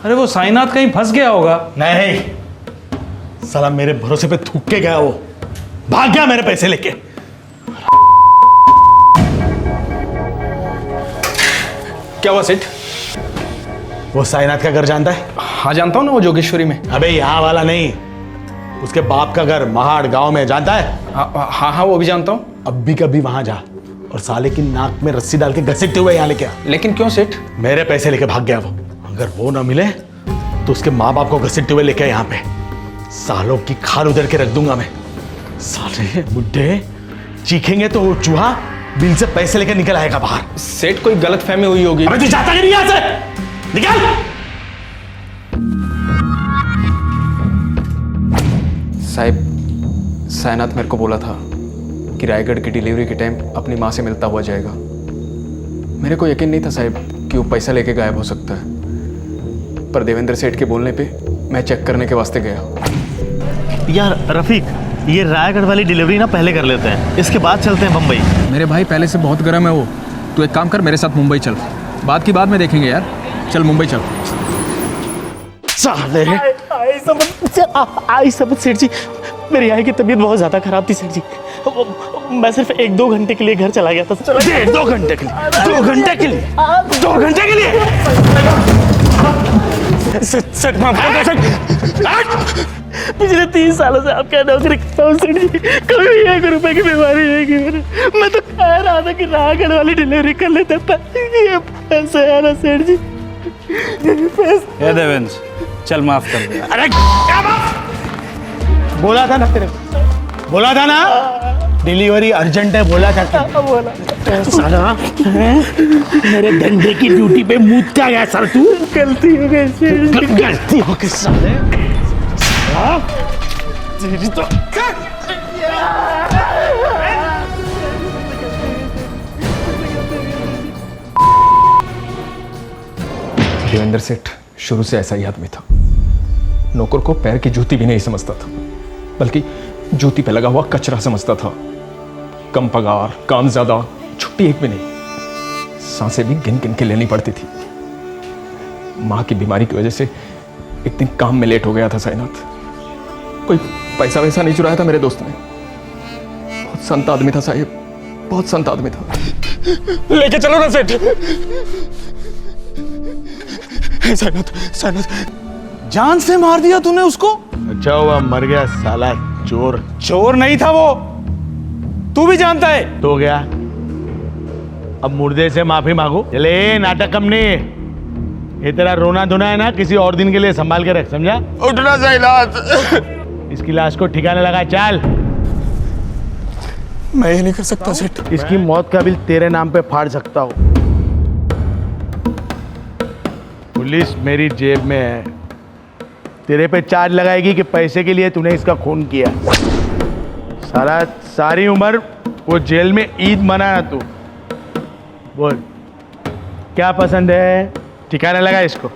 Speaker 21: अरे वो साइनात कहीं फंस गया होगा। नहीं, साला मेरे भरोसे पे थूक के गया, वो भाग गया मेरे पैसे लेके।
Speaker 19: क्या हुआ सेठ?
Speaker 21: वो साइनात का घर जानता है?
Speaker 19: हाँ जानता हूँ ना, वो जोगेश्वरी में।
Speaker 21: अबे यहाँ वाला नहीं, उसके बाप का घर महाड़ गांव में, जानता है?
Speaker 19: हाँ वो भी जानता हूँ।
Speaker 21: अब भी कभी वहां जा और साले की नाक में रस्सी डाल के घसीटते हुए यहाँ लेके आ।
Speaker 19: लेकिन क्यों सेठ?
Speaker 21: मेरे पैसे लेके भाग गया वो। अगर वो ना मिले तो उसके माँ बाप को घसीटते हुए लेके यहाँ पे सालों की खाल उधर के रख दूंगा मैं। साले बुड्ढे चीखेंगे तो वो चूहा बिल से पैसे लेकर निकल आएगा बाहर।
Speaker 19: सेठ कोई गलतफहमी हुई होगी।
Speaker 21: अबे तू जाता नहीं यहाँ से, निकल।
Speaker 19: साहब, साइनात मेरे को बोला था कि रायगढ़ की डिलीवरी के टाइम अपनी माँ से मिलता हुआ जाएगा। मेरे को यकीन नहीं था साहब कि वो पैसा लेके गायब हो सकता है, पर देवेंद्र सेठ के बोलने पे मैं चेक करने के वास्ते गया।
Speaker 20: यार रफीक, ये रायगढ़ वाली डिलीवरी ना पहले कर लेते हैं, इसके बाद चलते हैं मुंबई।
Speaker 19: मेरे भाई पहले से बहुत गर्म है वो। तू एक काम कर, मेरे साथ मुंबई चल। बात की बाद में देखेंगे यार। चल मुंबई चल।
Speaker 20: साले आई समझ सेठ जी, मेरी आई की तबीयत बहुत ज़्यादा खराब थी सेठ जी। मैं सिर्फ 1-2 घंटे के लिए घर चला गया था। 1-2 घंटे के लिए? 2 घंटे के लिए? 2 घंटे के लिए? सेठ माफ कर दो। पिछले 3 सालों से आपका नौकरी करता हूँ सेठ जी, कभी भी 1 रुपए की बीमारी नहीं की मैंने। मैं तो कह रहा था कि रायगढ़ वाली डिलीवरी कर लेते, ये पैसे है ना सेठ जी,
Speaker 21: ये देवेंद्र, चल माफ कर दे। अरे क्या माफ? बोला था ना तेरे को, बोला था ना डिलीवरी अर्जेंट है, बोला था। बोला साला मेरे धंधे की ड्यूटी पे मूत का गया सर तू। गलती हो गई, गलती हो गई साले। तेरी तो
Speaker 19: देवेंद्र सेठ शुरू से ऐसा ही आदमी था। नौकर को पैर की जूती भी नहीं समझता था, बल्कि जूती पे लगा हुआ कचरा समझता था। कम पगार, काम ज्यादा, छुट्टी एक भी नहीं। सांसें भी गिन गिन के लेनी पड़ती थी। माँ की बीमारी की वजह से एक दिन काम में लेट हो गया था साईनाथ। कोई पैसा वैसा नहीं चुराया था मेरे दोस्त ने। बहुत संत आदमी था साहिब, बहुत संत आदमी था। लेके चलो ना सेठ।
Speaker 21: साईनाथ, साईनाथ जान से मार दिया तूने उसको? अच्छा हुआ मर गया साला चोर। चोर नहीं था वो, तू भी जानता है। तो गया, अब मुर्दे से माफी मांगो। चले नाटक कम नहीं, ये तेरा रोना धोना है ना, किसी और दिन के लिए संभाल के रख, समझा?
Speaker 10: उठना साईनाथ।
Speaker 21: इसकी लाश को ठिकाने लगा, चल।
Speaker 10: मैं ये नहीं कर सकता सेठ।
Speaker 21: इसकी मौत का बिल तेरे नाम पे फाड़ सकता हूँ। पुलिस मेरी जेब में है, तेरे पे चार्ज लगाएगी कि पैसे के लिए तूने इसका खून किया। सारा सारी उम्र वो जेल में ईद मनाना तू। बोल क्या पसंद है, ठिकाने लगा इसको।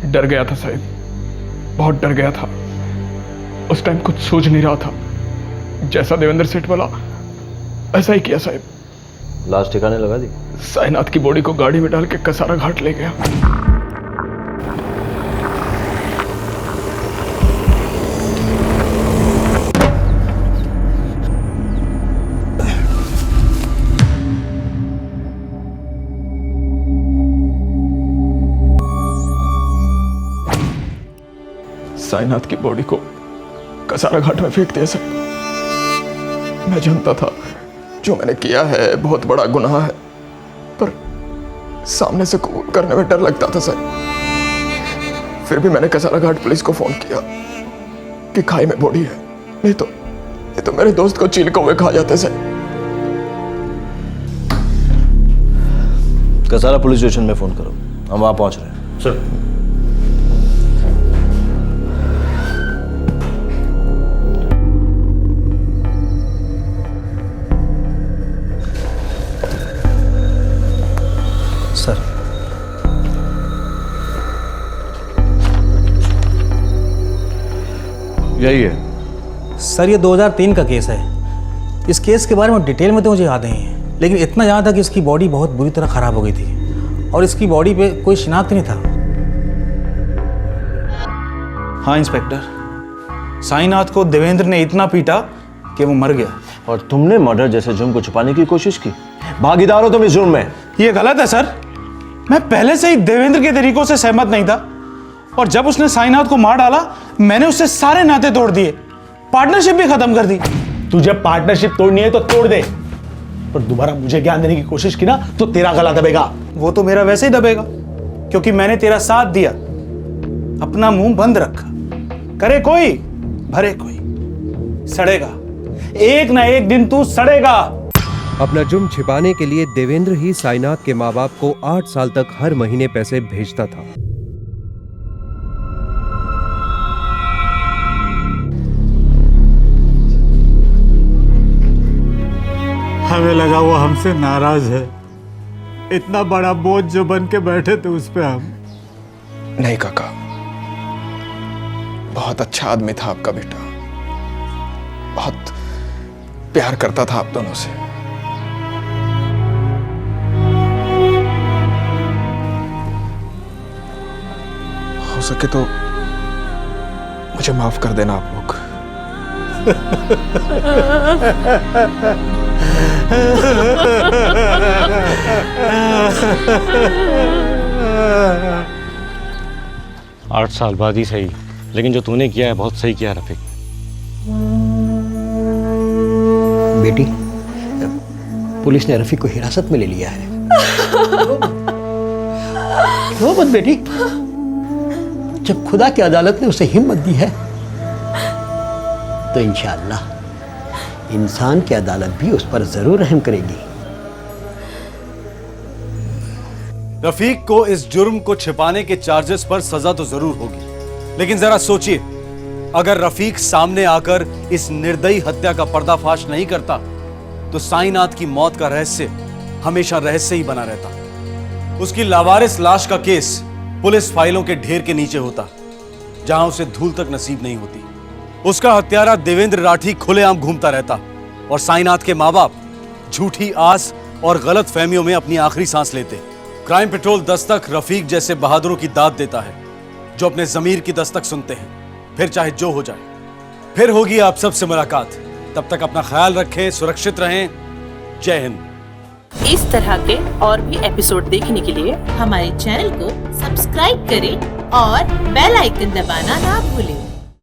Speaker 19: डर गया था साहिब, बहुत डर गया था। उस टाइम कुछ सोच नहीं रहा था। जैसा देवेंद्र सेठ बोला ऐसा ही किया साहिब।
Speaker 4: लाश ठिकाने लगा दी?
Speaker 19: साईनाथ की बॉडी को गाड़ी में डाल के कसारा घाट ले गया। साईनाथ की बॉडी को कसारा घाट में फेंक दिया साहब। मैं जानता था जो मैंने किया है बहुत बड़ा गुनाह है, पर सामने से कबूल करने में डर लगता था साहब। फिर भी मैंने कसारा घाट पुलिस को फोन किया कि खाई में बॉडी है, नहीं तो मेरे दोस्त को चील कौवे खा जाते साहब।
Speaker 4: कसारा पुलिस स्टेशन में फोन करो, हम वहां पहुंच रहे हैं। सर यही है
Speaker 12: सर। ये 2003 का केस है। इस केस के बारे में डिटेल में तो मुझे याद नहीं है, लेकिन इतना याद था कि इसकी बॉडी बहुत बुरी तरह खराब हो गई थी और इसकी बॉडी पे कोई शिनाख्त नहीं था।
Speaker 21: हाँ इंस्पेक्टर, साईनाथ को देवेंद्र ने इतना पीटा कि वो मर गया।
Speaker 4: और तुमने मर्डर जैसे जुर्म को छुपाने की कोशिश की। भागीदार हो तुम इस जुर्म में।
Speaker 21: ये गलत है सर। मैं पहले से ही देवेंद्र के तरीकों से सहमत नहीं था, और जब उसने साईनाथ को मार डाला मैंने उससे सारे नाते तोड़ दिए, पार्टनरशिप भी खत्म कर दी। तुझे पार्टनरशिप तोड़नी है तो तोड़ दे, पर दोबारा मुझे ज्ञान देने की कोशिश की ना तो तेरा गला दबेगा। वो तो मेरा वैसे ही दबेगा, क्योंकि मैंने तेरा साथ दिया। अपना मुंह बंद रखा, करे कोई भरे कोई। सड़ेगा, एक ना एक दिन तू सड़ेगा।
Speaker 5: अपना जुर्म छिपाने के लिए देवेंद्र ही साईनाथ के माँ बाप को 8 साल तक हर महीने पैसे भेजता था।
Speaker 2: हमें लगा वो हमसे नाराज है। इतना बड़ा बोझ जो बन के बैठे थे उस पे हम।
Speaker 19: नहीं काका, बहुत अच्छा आदमी था आपका बेटा, बहुत प्यार करता था आप दोनों से। हो सके तो मुझे माफ कर देना आप लोग।
Speaker 23: 8 साल बाद ही सही, लेकिन जो तूने किया है बहुत सही किया रफीक।
Speaker 16: बेटी, पुलिस ने रफीक को हिरासत में ले लिया है।
Speaker 13: रो मत बेटी, जब खुदा की अदालत ने उसे हिम्मत दी है तो इंशाअल्लाह इंसान की अदालत भी उस पर जरूर रहम करेगी।
Speaker 1: रफीक को इस जुर्म को छिपाने के चार्जेस पर सजा तो जरूर होगी, लेकिन जरा सोचिए, अगर रफीक सामने आकर इस निर्दयी हत्या का पर्दाफाश नहीं करता तो साईनाथ की मौत का रहस्य हमेशा रहस्य ही बना रहता। उसकी लावारिस लाश का केस पुलिस फाइलों के ढेर के नीचे होता, जहां उसे धूल तक नसीब नहीं होती। उसका हत्यारा देवेंद्र राठी खुलेआम घूमता रहता और साईनाथ के माँ बाप झूठी आस और गलत फहमियों में अपनी आखिरी सांस लेते। क्राइम पेट्रोल दस्तक रफीक जैसे बहादुरों की दाद देता है, जो अपने जमीर की दस्तक सुनते हैं, फिर चाहे जो हो जाए। फिर होगी आप सबसे मुलाकात, तब तक अपना ख्याल रखें, सुरक्षित रहें। जय हिंद।
Speaker 15: इस तरह के और भी एपिसोड देखने के लिए हमारे चैनल को सब्सक्राइब करें और बेल आइकन दबाना ना भूलें।